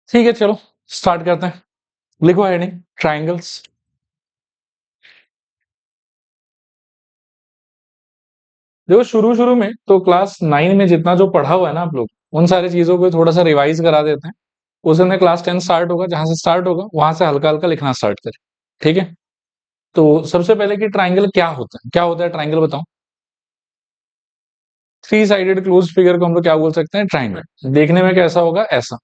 ठीक है, चलो स्टार्ट करते हैं। लिखो हेडिंग ट्राइंगल्स। देखो शुरू शुरू में तो क्लास 9 में जितना जो पढ़ा हुआ है ना आप लोग, उन सारी चीजों को थोड़ा सा रिवाइज करा देते हैं। उस समय क्लास 10 स्टार्ट होगा, जहां से स्टार्ट होगा वहां से हल्का हल्का लिखना स्टार्ट करें। ठीक है, तो सबसे पहले कि ट्राइंगल क्या होता है, क्या होता है ट्राइंगल बताओ। थ्री साइडेड क्लोज फिगर को हम लोग क्या बोल सकते हैं, ट्राइंगल। देखने में कैसा होगा, ऐसा।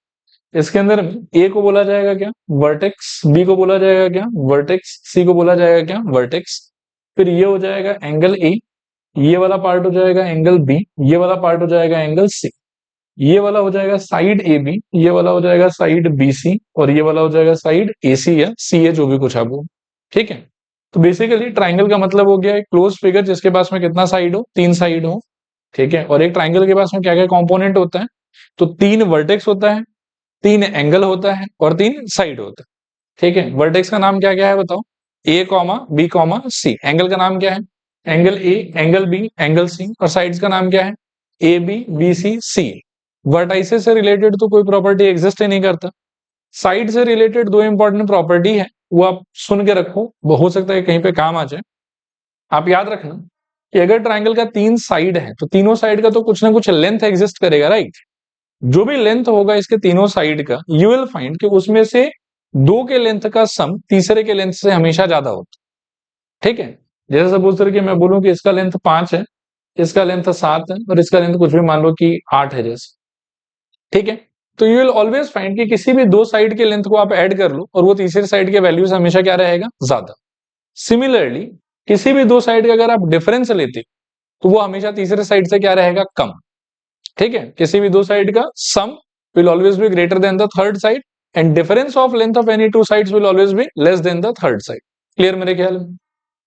इसके अंदर ए को बोला जाएगा क्या, वर्टेक्स। बी को बोला जाएगा क्या, वर्टेक्स। सी को बोला जाएगा क्या, वर्टेक्स। फिर ये हो जाएगा एंगल ए, ये वाला पार्ट हो जाएगा एंगल बी, ये वाला पार्ट हो जाएगा एंगल सी, ये वाला हो जाएगा साइड ए बी, ये वाला हो जाएगा साइड बी सी, और ये वाला हो जाएगा साइड ए सी या सी ए, जो भी कुछ आप बोलो। ठीक है, तो बेसिकली ट्राइंगल का मतलब हो गया एक क्लोज फिगर जिसके पास में कितना साइड हो, तीन साइड हो। ठीक है, और एक ट्राइंगल के पास में क्या क्या कंपोनेंट होता है, तो तीन वर्टेक्स होता है, तीन एंगल होता है, और तीन साइड होता है। ठीक है, वर्टेक्स का नाम क्या क्या है बताओ, A comma B comma C. Angle का नाम क्या है, angle A, angle B, angle C. और साइड्स का नाम क्या है, A B, B C, C. Vertices से रिलेटेड तो कोई प्रॉपर्टी एग्जिस्ट ही नहीं करता। साइड से रिलेटेड दो इंपॉर्टेंट प्रॉपर्टी है, वो आप सुन के रखो, वो हो सकता है कहीं पे काम आ जाए। आप याद रखना कि अगर ट्राइंगल का तीन साइड है तो तीनों साइड का तो कुछ ना कुछ लेंथ एग्जिस्ट करेगा, राइट। जो भी लेंथ होगा इसके तीनों साइड का, यू विल फाइंड कि उसमें से दो के लेंथ का सम तीसरे के लेंथ से हमेशा ज्यादा होता है। ठीक है, जैसे सपोज करके मैं बोलूं कि इसका लेंथ 5 है, इसका लेंथ 7 है, और इसका लेंथ कुछ भी मान लो कि 8 है जैसे। ठीक है, तो यू विल ऑलवेज फाइंड कि किसी भी दो साइड के लेंथ को आप ऐड कर लो और वो तीसरे साइड के वैल्यू से हमेशा क्या रहेगा, ज्यादा। सिमिलरली किसी भी दो साइड का अगर आप डिफरेंस लेते तो वो हमेशा तीसरे साइड से क्या रहेगा, कम। ठीक है, किसी भी दो साइड का sum will always be greater than the third side, and difference of length of any two sides will always be less than the third side. Clear मेरे ख्याल में।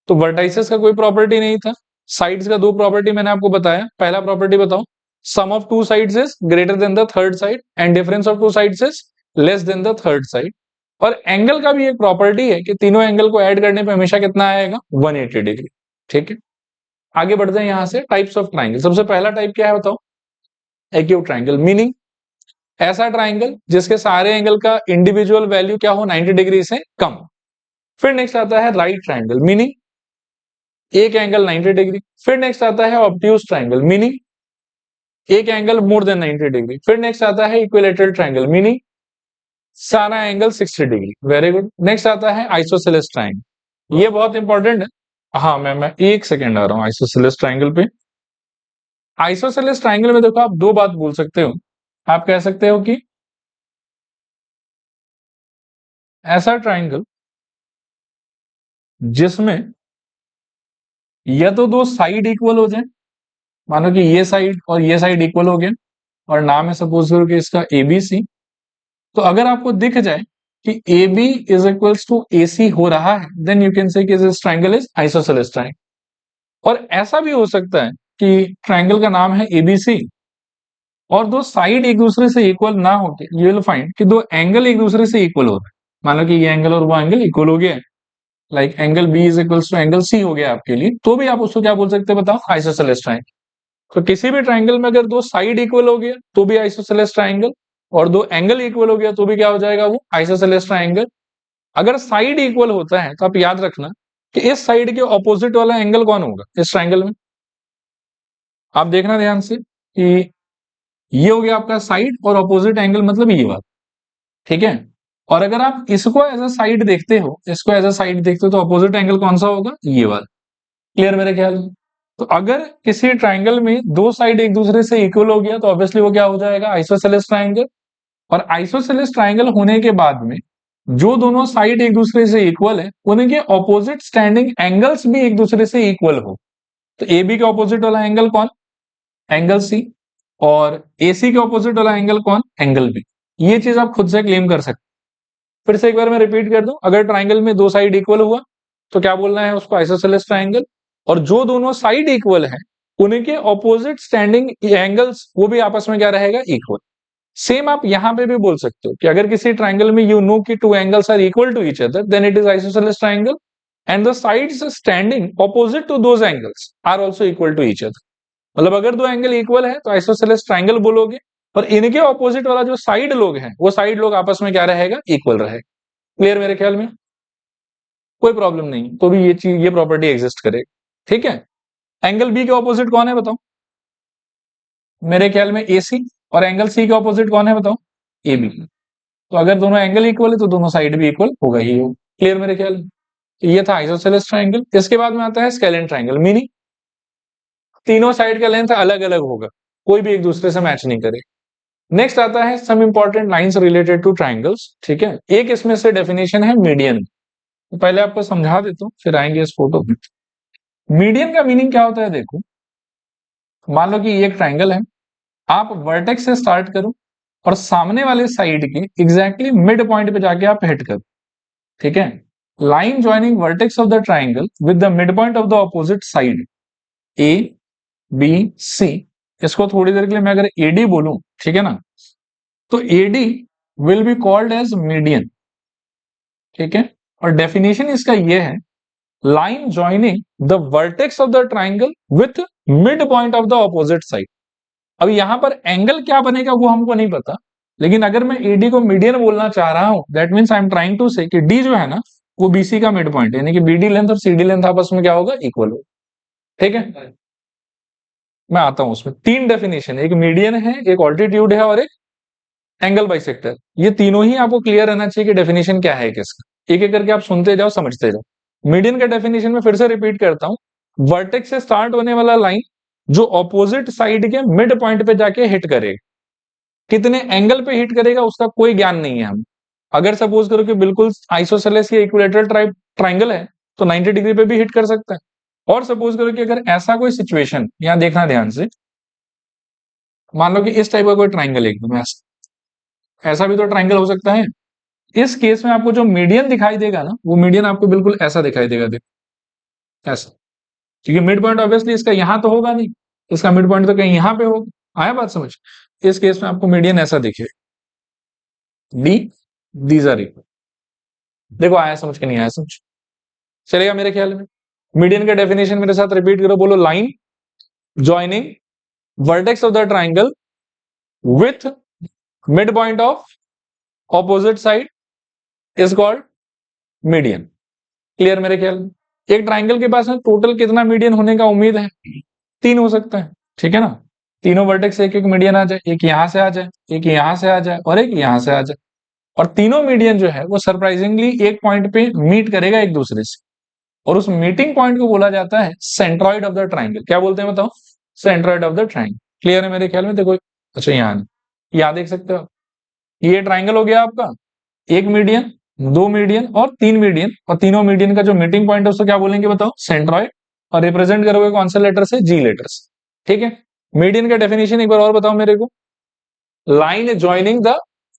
तो वर्टाइसेस का कोई प्रॉपर्टी नहीं था, साइड्स का दो प्रॉपर्टी मैंने आपको बताया। पहला प्रॉपर्टी बताओ, sum of two sides is greater than the third side and difference of two sides is less than the third side. और एंगल का भी एक प्रॉपर्टी है कि तीनों एंगल को ऐड करने पे हमेशा कितना आएगा, 180 डिग्री। ठीक है, आगे बढ़ते हैं यहां से टाइप्स ऑफ ट्राइंगल। सबसे पहला टाइप क्या है बताओ, एक्यूट ट्राइंगल। मीनिंग ऐसा ट्राइंगल जिसके सारे एंगल का इंडिविजुअल वैल्यू क्या हो, 90 डिग्री से कम। फिर नेक्स्ट आता है राइट ट्राइंगल, मीनिंग एक एंगल 90 डिग्री। फिर नेक्स्ट आता है ऑब्ट्यूज ट्राइंगल, मीनिंग एक एंगल मोर देन 90 डिग्री। फिर नेक्स्ट आता है इक्विलेटरल ट्राइंगल, मीनिंग सारा angle 60 degree. Very good. Next आता है आइसोसेलेस ट्राइंगल, ये बहुत इंपॉर्टेंट है। हाँ, मैं एक सेकेंड आ रहा हूँ आइसोसेलेस ट्राइंगल पे। आइसोसेलेस ट्राइंगल में देखो आप दो बात बोल सकते हो। आप कह सकते हो कि ऐसा ट्राइंगल जिसमें या तो दो साइड इक्वल हो जाए, मानो कि ये साइड और ये साइड इक्वल हो गया, और नाम है सपोज करो कि इसका एबीसी। तो अगर आपको दिख जाए कि A B is equals to A C हो रहा है, then you can say this triangle is isosceles triangle. और ऐसा भी हो सकता है कि ट्राइंगल का नाम है एबीसी और दो साइड एक दूसरे से इक्वल ना होके यू विल फाइंड कि दो एंगल एक दूसरे से इक्वल हो रहे हैं। मानो कि ये एंगल और वो एंगल इक्वल हो गया है, like angle B is equals to angle C हो गया आपके लिए, तो भी आप उसको क्या बोल सकते हैं बताओ, आइसोसेलेस ट्राइंगल। तो किसी भी ट्राइंगल में अगर दो साइड इक्वल हो गया तो भी आइसोसेलेस ट्राइंगल, और दो एंगल इक्वल हो गया तो भी क्या हो जाएगा, वो आइसोसेलेस ट्राइंगल। अगर साइड इक्वल होता है तो आप याद रखना कि इस साइड के ऑपोजिट वाला एंगल कौन होगा इस ट्राइंगल में। आप देखना ध्यान से कि ये हो गया आपका साइड और ऑपोजिट एंगल मतलब ये वाला। ठीक है, और अगर आप इसको एज अ साइड देखते हो, इसको एज अ साइड देखते हो, तो ऑपोजिट एंगल कौन सा होगा, ये वाला। क्लियर मेरे ख्याल में। तो अगर किसी ट्राइंगल में दो साइड एक दूसरे से इक्वल हो गया तो ऑब्वियसली वो क्या हो जाएगा, आइसोसेलेस ट्राइंगल। और आइसोसेलेस ट्राइंगल होने के बाद में जो दोनों साइड एक दूसरे से इक्वल है उनके ऑपोजिट स्टैंडिंग एंगल्स भी एक दूसरे से इक्वल हो। तो ए बी के ऑपोजिट वाला एंगल कौन, एंगल सी। और ए सी के ऑपोजिट वाला एंगल कौन, एंगल बी। ये चीज आप खुद से क्लेम कर सकते। फिर से एक बार मैं रिपीट कर दूं, अगर ट्राइंगल में दो साइड इक्वल हुआ तो क्या बोलना है उसको, आइसोसेलेस ट्राइंगल। और जो दोनों साइड इक्वल है उनके ऑपोजिट स्टैंडिंग एंगल्स वो भी आपस में क्या रहेगा, इक्वल। सेम आप यहां पे भी बोल सकते हो कि अगर किसी ट्राइंगल में यू नो कि two angles are equal to each other then it is isosceles triangle, and the sides standing opposite to those angles are also equal to each other. मतलब अगर दो एंगल इक्वल है तो isosceles triangle बोलोगे, और इनके opposite वाला जो साइड लोग हैं वो साइड लोग आपस में क्या रहेगा, इक्वल रहेगा। क्लियर मेरे ख्याल में, कोई प्रॉब्लम नहीं, तो भी ये चीज, ये प्रॉपर्टी एग्जिस्ट करे। ठीक है, एंगल बी के ऑपोजिट कौन है बताओ, मेरे ख्याल में ए सी, और एंगल सी के ऑपोजिट कौन है बताओ, ए बी। तो अगर दोनों एंगल इक्वल है तो दोनों साइड भी इक्वल होगा ही होगा। क्लियर मेरे ख्याल में, तो ये था आइसोसेलेस ट्रायंगल। इसके बाद में आता है स्केलेन ट्रायंगल, मीनिंग तीनों साइड का लेंथ अलग अलग होगा, कोई भी एक दूसरे से मैच नहीं करे। नेक्स्ट आता है some important lines related to triangles. ठीक है, एक इसमें से डेफिनेशन है मीडियन, तो पहले आपको समझा देता हूं फिर आएंगे इस फोटो पे। मीडियन का मीनिंग क्या होता है, देखो मान लो कि ये एक ट्रायंगल है, आप वर्टेक्स से स्टार्ट करो और सामने वाले साइड के एग्जैक्टली मिड पॉइंट पे जाके आप हिट करो। ठीक है, line joining vertex of the triangle with the mid point of the opposite side A B C, इसको थोड़ी देर के लिए मैं अगर एडी बोलूं, ठीक है ना, तो AD will be called as median. ठीक है, और डेफिनेशन इसका ये है, line joining the vertex of the triangle with mid point of the opposite side. अब यहां पर एंगल क्या बनेगा वो हमको नहीं पता, लेकिन अगर मैं एडी को मीडियन बोलना चाह रहा हूं, that means I am trying to say कि डी जो है ना वो बीसी का मिड पॉइंट है, यानी कि बीडी लेंथ और सीडी लेंथ आपस में क्या होगा, इक्वल होगा। ठीक है, मैं आता हूं उसमें, तीन डेफिनेशन है, एक मीडियन है, एक ऑल्टीट्यूड है और एक एंगल बाइसेक्टर। ये तीनों ही आपको क्लियर रहना चाहिए कि डेफिनेशन क्या है किसका, एक एक करके आप सुनते जाओ समझते जाओ। मीडियन का डेफिनेशन में फिर से रिपीट करता हूं, वर्टेक्स से स्टार्ट होने वाला लाइन जो ऑपोजिट साइड के मिड पॉइंट पे जाके हिट करेगा, कितने एंगल पे हिट करेगा उसका कोई ज्ञान नहीं है हम। अगर सपोज करो कि बिल्कुल आइसोसेलेस या इक्विलेटरल ट्राइंगल है तो 90 डिग्री पे भी हिट कर सकता है। और सपोज करो कि अगर ऐसा कोई सिचुएशन, यहां देखना ध्यान से, मान लो कि इस टाइप का कोई ट्राइंगल एकदम ऐसा, ऐसा भी तो ट्राइंगल हो सकता है। इस केस में आपको जो मीडियन दिखाई देगा ना, वो मीडियन आपको बिल्कुल ऐसा दिखाई देगा, देखो ऐसा, क्योंकि मिड पॉइंट ऑब्वियसली इसका यहां तो होगा नहीं, इसका मिड पॉइंट तो कहीं यहां पे होगा। आया बात समझ, इस केस में आपको मीडियन ऐसा दिखे, डी दीज आर इक्वल। देखो आया समझ के नहीं आया समझ, चलेगा मेरे ख्याल में। मीडियन का डेफिनेशन मेरे साथ रिपीट करो, बोलो line joining vertex of the triangle with mid point of opposite side is called median. Clear मेरे ख्याल में, एक ट्राइंगल के पास में टोटल कितना मीडियन होने का उम्मीद है, तीन हो सकता है। ठीक है ना, तीनों वर्टेक्स एक एक मीडियन आ जाए, एक यहां से आ जाए, एक यहां से आ जाए और एक यहां से आ जाए, और तीनों मीडियन जो है वो सरप्राइजिंगली एक पॉइंट पे मीट करेगा एक दूसरे से, और उस मीटिंग पॉइंट को बोला जाता है सेंट्रॉइड ऑफ द ट्राइंगल। क्या बोलते हैं बताओ, centroid of the triangle. Clear है मेरे ख्याल में, देखो अच्छा यहां देख सकते हो, ये ट्राइंगल हो गया आपका, एक मीडियन, दो मीडियन और तीन मीडियन, और तीनों मीडियन का जो मीटिंग पॉइंट है उसको क्या बोलेंगे बताओ, सेंट्रॉइड, और रिप्रेजेंट करोगे कौन से लेटर से, जी लेटर से। ठीक है, मीडियन का डेफिनेशन एक बार और बताओ मेरे को, line joining the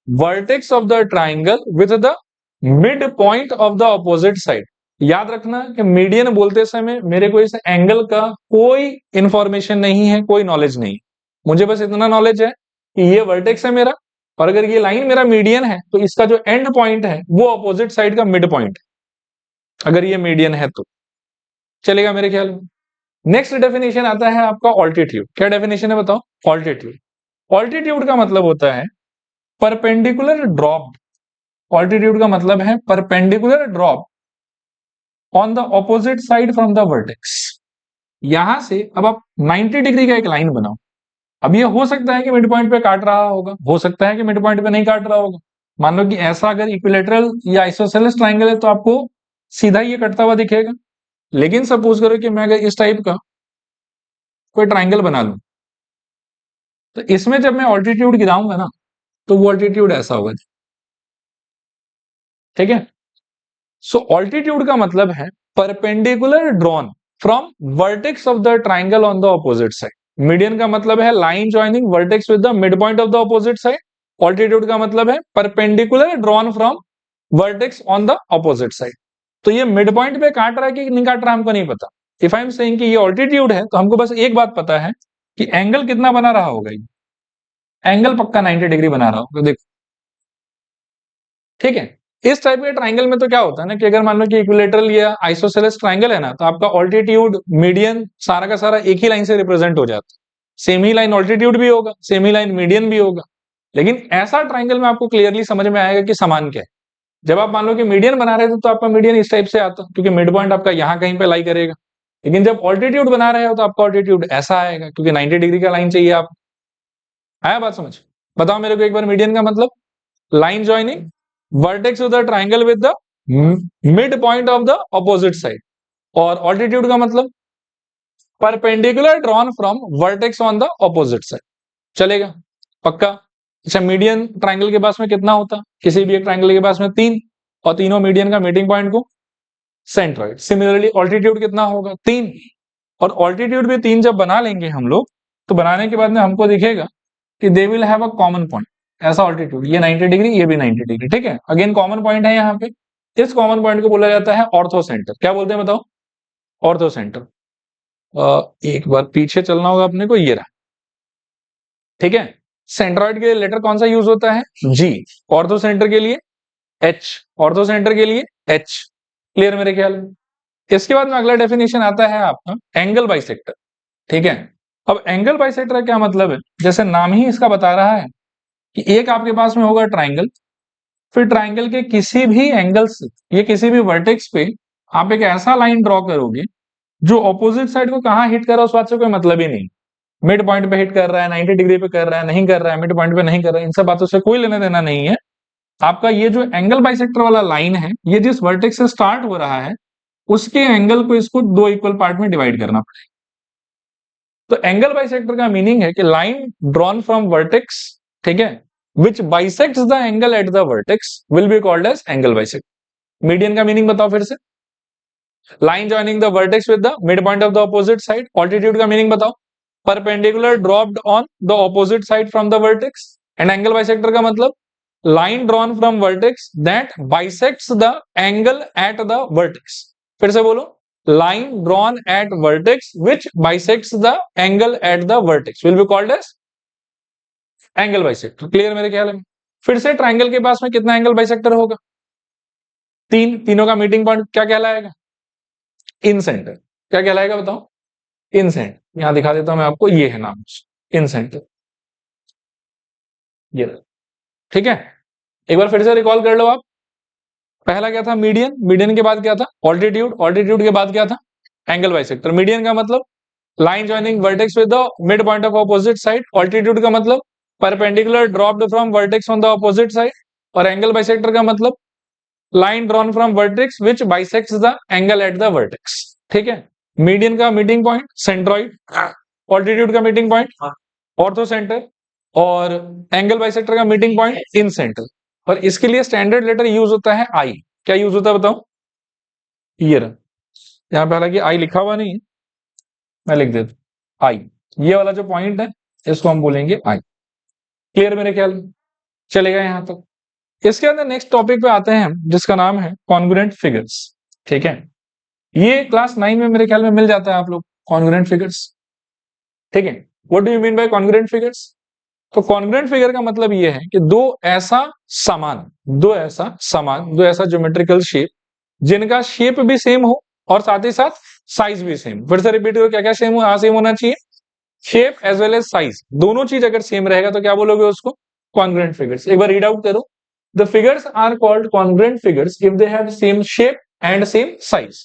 vertex of the triangle with the mid point of the opposite side. याद रखना कि मीडियन बोलते समय मेरे को इस एंगल का कोई इंफॉर्मेशन नहीं है, कोई नॉलेज नहीं, मुझे बस इतना नॉलेज है कि ये वर्टेक्स है मेरा, और अगर ये लाइन मेरा मीडियन है तो इसका जो एंड पॉइंट है वो ऑपोजिट साइड का मिड पॉइंट है, अगर ये मीडियन है तो चलेगा मेरे ख्याल में। नेक्स्ट डेफिनेशन आता है आपका ऑल्टीट्यूड। क्या डेफिनेशन है बताओ, ऑल्टीट्यूड। ऑल्टीट्यूड का मतलब होता है परपेंडिकुलर ड्रॉप, ऑल्टीट्यूड का मतलब है perpendicular drop on the opposite side from the vertex. यहां से अब आप 90 डिग्री का एक लाइन बनाओ, अब ये हो सकता है कि मिड पॉइंट पे काट रहा होगा, हो सकता है कि मिड पॉइंट पे नहीं काट रहा होगा। मान लो कि ऐसा अगर इक्विलेटरल या आइसोसेलेस ट्राइंगल है तो आपको सीधा ये कटता हुआ दिखेगा, लेकिन सपोज करो कि मैं अगर इस टाइप का कोई ट्राइंगल बना लूं, तो इसमें जब मैं ऑल्टीट्यूड गिराऊंगा ना तो वो ऑल्टीट्यूड ऐसा होगा। ठीक है, सो ऑल्टीट्यूड का मतलब है perpendicular drawn from vertex of the triangle on the opposite side. Median का मतलब है line joining vertex with the mid point of the opposite side. Altitude का मतलब है perpendicular drawn from vertex on the opposite side. तो ये mid point पे काट रहा है कि नहीं काट रहा हमको नहीं पता। इफ आई एम सेइंग कि ये ऑल्टीट्यूड है तो हमको बस एक बात पता है कि एंगल कितना बना रहा होगा, ये एंगल पक्का 90 डिग्री बना रहा होगा, देखो। ठीक है, इस टाइप के ट्राइंगल में तो क्या होता है ना कि अगर मान लो कि इक्विलेटरल या आइसोसेलेस ट्राइंगल है ना, तो आपका ऑल्टीट्यूड मीडियन सारा का सारा एक ही लाइन से रिप्रेजेंट हो जाता है। सेम ही लाइन ऑल्टीट्यूड भी होगा, सेम ही लाइन मीडियन भी होगा, लेकिन ऐसा ट्राइंगल में आपको क्लियरली समझ में आएगा कि समान क्या है। जब आप मान लो कि मीडियन बना रहे थे तो आपका मीडियन इस टाइप से आता, क्योंकि मिड पॉइंट आपका यहाँ कहीं पे लाई करेगा। लेकिन जब ऑल्टीट्यूड बना रहे हो तो आपका ऑल्टीट्यूड ऐसा आएगा, क्योंकि 90 डिग्री का लाइन चाहिए आप। आया बात समझ? बताओ मेरे को एक बार मीडियन का मतलब, line joining vertex of the triangle with the mid point of the opposite side. और ऑल्टीट्यूड का मतलब perpendicular drawn from vertex on the opposite side. चलेगा? पक्का? अच्छा, मीडियन ट्राइंगल के पास में कितना होता? किसी भी एक ट्राइंगल के पास में 3, और तीनों मीडियन का मीटिंग पॉइंट को सेंट्रॉइड। सिमिलरली ऑल्टीट्यूड कितना होगा? 3, और ऑल्टीट्यूड भी 3 जब बना लेंगे हम लोग, तो बनाने के बाद में हमको दिखेगा कि they will have a common point. ऐसा ऑल्टीट्यूड, ये 90 डिग्री, ये भी 90 डिग्री, ठीक है। अगेन कॉमन पॉइंट है यहाँ पे। इस कॉमन पॉइंट को बोला जाता है ऑर्थो सेंटर। क्या बोलते हैं बताओ? Ortho centre. एक बार पीछे चलना होगा अपने को, ये रहा, ठीक है। सेंट्रॉइड के लिए लेटर कौन सा यूज होता है? जी। ऑर्थो सेंटर के लिए एच। ऑर्थो सेंटर के लिए एच। क्लियर मेरे ख्याल में? इसके बाद में अगला डेफिनेशन आता है आपका एंगल बाइसेक्टर, ठीक है। अब एंगल बाइसेक्टर का क्या मतलब है? जैसे नाम ही इसका बता रहा है कि एक आपके पास में होगा ट्राइंगल, फिर ट्राइंगल के किसी भी एंगल से, ये किसी भी वर्टेक्स पे आप एक ऐसा लाइन ड्रॉ करोगे जो ऑपोजिट साइड को कहां हिट कर रहा है उस बात से कोई मतलब ही नहीं। मिड पॉइंट पे हिट कर रहा है, 90 डिग्री पे कर रहा है, नहीं कर रहा है, मिड पॉइंट पे नहीं कर रहा है, इन सब बातों से कोई लेना देना नहीं है। आपका ये जो एंगल बाइसेक्टर वाला लाइन है, ये जिस वर्टेक्स से स्टार्ट हो रहा है उसके एंगल को इसको 2 इक्वल पार्ट में डिवाइड करना पड़ेगा। तो एंगल बाइसेक्टर का मीनिंग है कि लाइन ड्रॉन फ्रॉम वर्टेक्स, ठीक है, which bisects the angle at the vertex will be called as angle bisector. Median का मीनिंग बताओ फिर से। Line joining the vertex with the mid point of the opposite side. Altitude का meaning बताओ। Perpendicular dropped on the opposite side from the vertex. And angle bisector का मतलब line drawn from vertex that bisects the angle at the vertex. फिर से बोलो, line drawn eight vertex which bisects the angle at the vertex will be called as angle bisector. Clear मेरे ख्याल में? फिर से ट्राइंगल के पास में कितना एंगल बाइसेक्टर होगा? 3। तीनों का मीटिंग पॉइंट क्या कहलाएगा? इन सेंटर। क्या कहलाएगा बताओ? इन सेंटर। यहां दिखा देता हूं मैं आपको, ये है नाम, इन सेंटर, ये, ठीक है। एक बार फिर से रिकॉल कर लो आप। पहला क्या था? मीडियन। मीडियन के बाद क्या था? ऑल्टीट्यूड। ऑल्टीट्यूड के बाद क्या था? Angle bisector. मीडियन का मतलब line joining vertex with the mid point of opposite side. Altitude का मतलब perpendicular dropped from vertex on the opposite side. और एंगल बाइसेक्टर का मतलब line drawn from vertex which bisects the angle at the vertex, ठीक है। Median का meeting point centroid, altitude का meeting point ortho centre, और एंगल बाइसेक्टर का meeting point in centre. और इसके लिए स्टैंडर्ड लेटर यूज होता है आई। क्या यूज होता है बताओ? ये रहा। यहां पे हालांकि आई लिखा हुआ नहीं है, मैं लिख देता आई। ये वाला जो पॉइंट है इसको हम बोलेंगे आई। क्लियर मेरे ख्याल में? चलेगा यहां तक। इसके अंदर नेक्स्ट टॉपिक पे आते हैं हम, जिसका नाम है कॉन्ग्रुएंट फिगर्स, ठीक है। ये क्लास 9 में मेरे ख्याल में मिल जाता है आप लोग, कॉन्ग्रुएंट फिगर्स, ठीक है। What do you mean by congruent figures? तो कॉन्ग्रुएंट फिगर का मतलब ये है कि दो ऐसा ज्योमेट्रिकल शेप जिनका शेप भी सेम हो और साथ ही साथ साइज भी सेम। फिर से रिपीट करो, क्या क्या सेम हो? हाँ, सेम होना चाहिए। Shape as well as size, दोनों चीज अगर सेम रहेगा तो क्या बोलोगे उसको? Congruent figures. एक बार रीड आउट करो। The figures are called congruent figures if they have same shape and same size.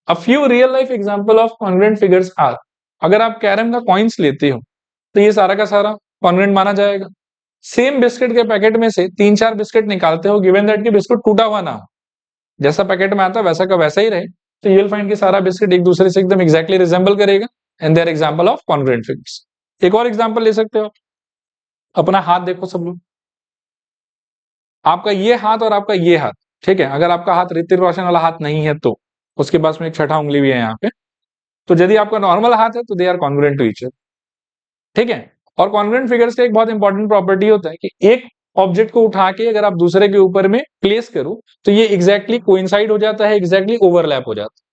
A few real life example of congruent figures are, अगर आप कैरम का कॉइन्स लेते हो तो ये सारा का सारा कॉन्ग्रुएंट माना जाएगा। सेम बिस्किट के पैकेट में से 3-4 बिस्किट निकालते हो, गिवन दैट कि बिस्कुट टूटा हुआ ना हो, जैसा पैकेट में आता है वैसा का वैसा ही रहे, तो यू विल फाइंड कि सारा बिस्किट एक दूसरे से एकदम एग्जैक्टली रिजेंबल करेगा, and they are example of congruent figures. एक और एग्जांपल ले सकते हो आप। अपना हाथ देखो सब लोग, आपका ये हाथ और आपका ये हाथ, ठीक है। अगर आपका हाथ ऋतिक रोशन वाला हाथ नहीं है तो उसके पास में एक छठा उंगली भी है यहाँ पे, तो यदि आपका नॉर्मल हाथ है तो they are congruent to each other, ठीक है। और कॉन्ग्रुएंट फिगर्स का एक बहुत इंपॉर्टेंट प्रॉपर्टी होता है कि एक ऑब्जेक्ट को उठा के अगर आप दूसरे के ऊपर में प्लेस करो तो ये एग्जैक्टली कोइंसाइड हो जाता है, एग्जैक्टली ओवरलैप हो जाता है।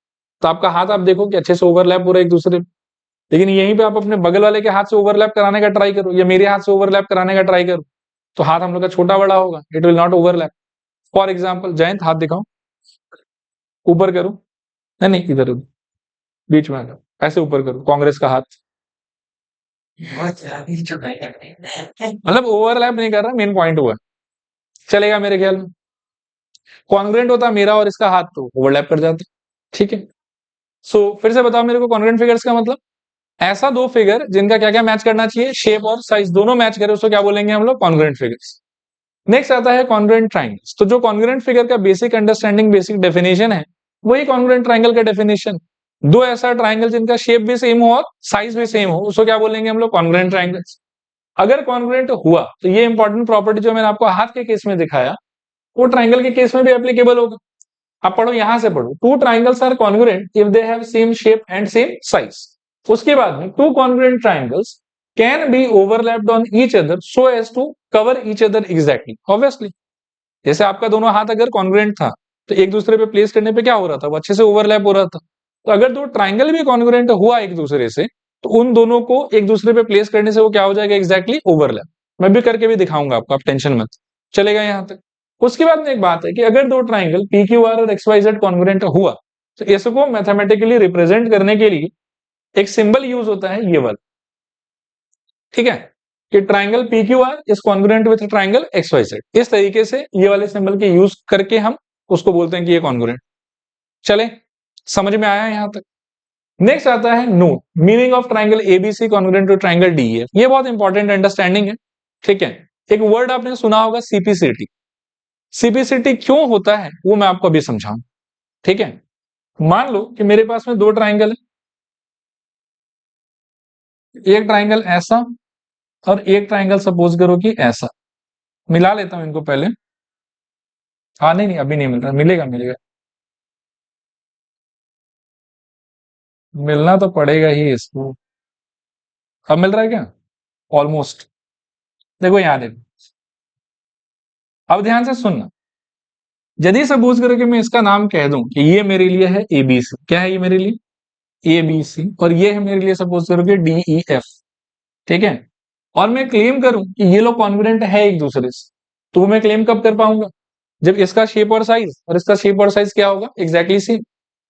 तो आपका हाथ आप देखो कि अच्छे से ओवरलैप हो रहा है एक दूसरे, लेकिन यहीं पे आप अपने बगल वाले के हाथ से ओवरलैप कराने का ट्राई करो या मेरे हाथ से ओवरलैप कराने का ट्राई करो, तो हाथ हम लोग का छोटा बड़ा होगा, it will not overlap. For example, Jayant हाथ दिखाओ, ऊपर करो, नहीं नहीं इधर बीच में आ जाओ, ऐसे ऊपर करो कांग्रेस का हाथ, मतलब ओवरलैप नहीं कर रहा, मेन पॉइंट हुआ चलेगा मेरे ख्याल में। कॉन्ग्रेंट होता मेरा और इसका हाथ तो ओवरलैप कर जाते, ठीक है। सो फिर से बताओ मेरे को कॉन्ग्रेंट फिगर्स का मतलब ऐसा दो फिगर जिनका क्या क्या मैच करना चाहिए, शेप और साइज दोनों मैच करे, उसको क्या बोलेंगे हम लोग, कॉन्ग्रेंट फिगर्स। नेक्स्ट आता है कॉन्ग्रेंट ट्राइंगल्स। तो जो कॉन्ग्रेंट फिगर का बेसिक अंडरस्टैंडिंग, बेसिक डेफिनेशन है, वही कॉन्ग्रेंट ट्राइंगल का डेफिनेशन। दो ऐसा ट्राइंगल जिनका शेप भी सेम हो और साइज भी सेम हो, उसको क्या बोलेंगे हम लोग, कॉन्ग्रेंट ट्राइंगल्स। अगर कॉन्ग्रेंट हुआ तो ये इंपॉर्टेंट प्रॉपर्टी जो मैंने आपको हाथ के केस में दिखाया, वो ट्राइंगल के केस में भी एप्लीकेबल होगा। अब पढ़ो, यहां से पढ़ो, two triangles are congruent if they have same shape and same size. उसके बाद में two congruent triangles can be overlapped on each other so as to cover each other exactly. Obviously जैसे आपका दोनों हाथ अगर कॉन्ग्रुएंट था तो एक दूसरे पे प्लेस करने पे क्या हो रहा था, वो अच्छे से ओवरलैप हो रहा था। तो अगर दो ट्राइंगल भी कॉन्ग्रुएंट हुआ एक दूसरे से, तो उन दोनों को एक दूसरे पे प्लेस करने से वो क्या हो जाएगा, एग्जैक्टली ओवरलैप। मैं भी करके भी दिखाऊंगा आपको, आप टेंशन मत, चलेगा यहां तक। उसके बाद में एक बात है कि अगर दो ट्राइंगल पी क्यू आर और एक्स वाई जेड कॉन्ग्रुएंट हुआ, तो इसको मैथमेटिकली रिप्रेजेंट करने के लिए एक सिंबल यूज होता है, ये वाला, ठीक है, कि triangle P Q R is congruent with triangle X Y Z. इस तरीके से ये वाले सिंबल के यूज करके हम उसको बोलते हैं कि ये कॉन्ग्रुएंट। चले, समझ में आया यहां तक। नेक्स्ट आता है note meaning of triangle ABC congruent to triangle DEF. ये बहुत इंपॉर्टेंट अंडरस्टैंडिंग है, ठीक है। एक वर्ड आपने सुना होगा, सीपीसीटी। सीपीसीटी क्यों होता है वो मैं आपको अभी समझाऊं, ठीक है। मान लो कि मेरे पास में दो ट्राइंगल है, एक ट्राइंगल ऐसा और एक ट्राइंगल सपोज करो कि ऐसा। मिला लेता हूं इनको पहले। हाँ नहीं नहीं, अभी नहीं मिल रहा, मिलेगा मिलेगा, मिलना तो पड़ेगा ही इसको। अब मिल रहा है क्या, ऑलमोस्ट। देखो यहां देखो, अब ध्यान से सुनना। यदि सपोज करो कि मैं इसका नाम कह दूं कि ये मेरे लिए है एबीसी, क्या है ये मेरे लिए, एबीसी, और ये है मेरे लिए सपोज करो कि डीईएफ, ठीक है। और मैं क्लेम करूं कि ये लोग कॉन्फिडेंट है एक दूसरे से, तो मैं क्लेम कब कर पाऊंगा, जब इसका शेप और साइज और इसका शेप और साइज क्या होगा, एग्जैक्टली सेम।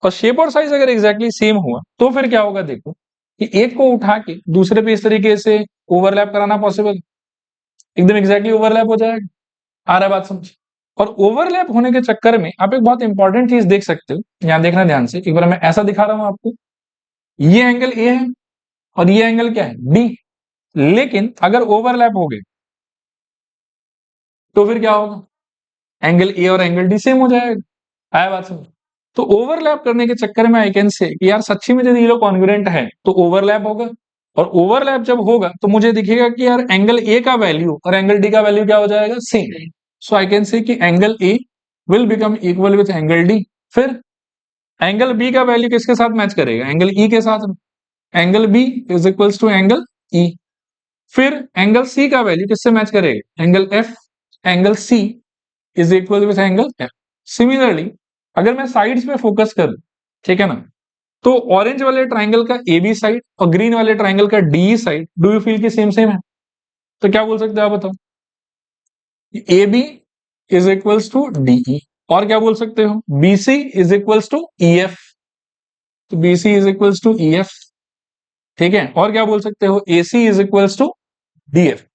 और शेप और साइज अगर एग्जैक्टली सेम हुआ तो फिर क्या होगा, देखो कि एक को उठा के दूसरे पे इस तरीके से ओवरलैप कराना पॉसिबल, एकदम एग्जैक्टली ओवरलैप हो जाएगा। आ रहा है बात समझ। और ओवरलैप होने के चक्कर में आप एक बहुत इंपॉर्टेंट चीज देख सकते हो, यहां देखना ध्यान से, एक बार मैं ऐसा दिखा रहा हूं आपको, ये एंगल ए है और ये एंगल क्या है, बी। लेकिन अगर ओवरलैप हो गए तो फिर क्या होगा, एंगल ए और एंगल डी सेम हो जाएगा। आया बात समझ। तो ओवरलैप करने के चक्कर में आई कैन से कि यार सच्ची में यदि ये लोग कॉन्ग्रुएंट है तो ओवरलैप होगा। और ओवरलैप जब होगा तो मुझे दिखेगा कि यार एंगल ए का वैल्यू और एंगल डी का वैल्यू क्या हो जाएगा, same. So I can say कि angle A will become equal with angle D. फिर एंगल बी का वैल्यू किसके साथ मैच करेगा, एंगल ई के साथ में। Angle B is equals to angle E. फिर एंगल सी का वैल्यू किससे मैच करेगा, angle F. Angle C is equal with angle F. Similarly अगर मैं साइड्स पे फोकस करूं, ठीक है ना, तो ऑरेंज वाले ट्राइंगल का ए बी साइड और ग्रीन वाले ट्राइंगल का D side, do you feel की सेम सेम है। तो क्या बोल सकते हो आप बताओ, A B is equals to D E. और क्या बोल सकते हो, B C is equals to E F. तो B C is equals to E F, ठीक है। और क्या बोल सकते हो, A C is equals to D F.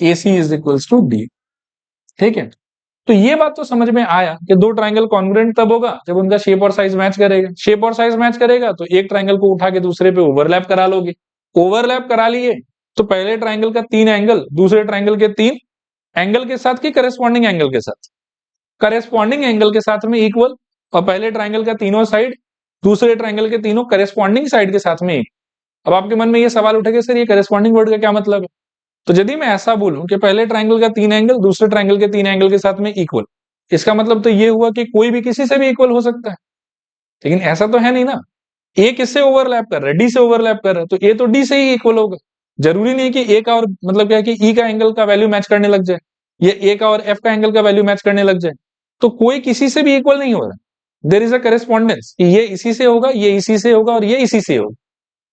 A C is equals to D, ठीक है। तो ये बात तो समझ में आया कि दो ट्राइंगल कॉन्ग्रुएंट तब होगा जब उनका शेप और साइज मैच करेगा। शेप और साइज मैच करेगा तो एक ट्राइंगल को उठा के दूसरे पे ओवरलैप करा लोगे। ओवरलैप करा लिए तो पहले ट्राइंगल का तीन एंगल दूसरे ट्राइंगल के तीन एंगल के साथ की करेस्पॉन्डिंग एंगल के साथ, करेस्पॉन्डिंग एंगल के साथ में इक्वल। और पहले ट्राइंगल का तीनों साइड दूसरे ट्राइंगल के तीनों करेस्पॉन्डिंग साइड के साथ में एक। अब आपके मन में ये सवाल उठेगा, सर ये करेस्पॉन्डिंग वर्ड का क्या मतलब है। तो यदि मैं ऐसा बोलूं कि पहले ट्राइंगल का तीन एंगल दूसरे ट्राइंगल के तीन एंगल के साथ में इक्वल, इसका मतलब तो ये हुआ कि कोई भी किसी से भी इक्वल हो सकता है। लेकिन ऐसा तो है नहीं ना, ए किससे ओवरलैप कर रहा है, डी से ओवरलैप कर रहा है, तो ए तो डी से ही इक्वल होगा। जरूरी नहीं कि ए का और मतलब क्या है कि ई का एंगल का वैल्यू मैच करने लग जाए, ये ए का और एफ का एंगल का वैल्यू मैच करने लग जाए। तो कोई किसी से भी इक्वल नहीं हो रहा। देर इज अ करेस्पॉन्डेंस, ये इसी से होगा, ये इसी से होगा और ये इसी से होगा।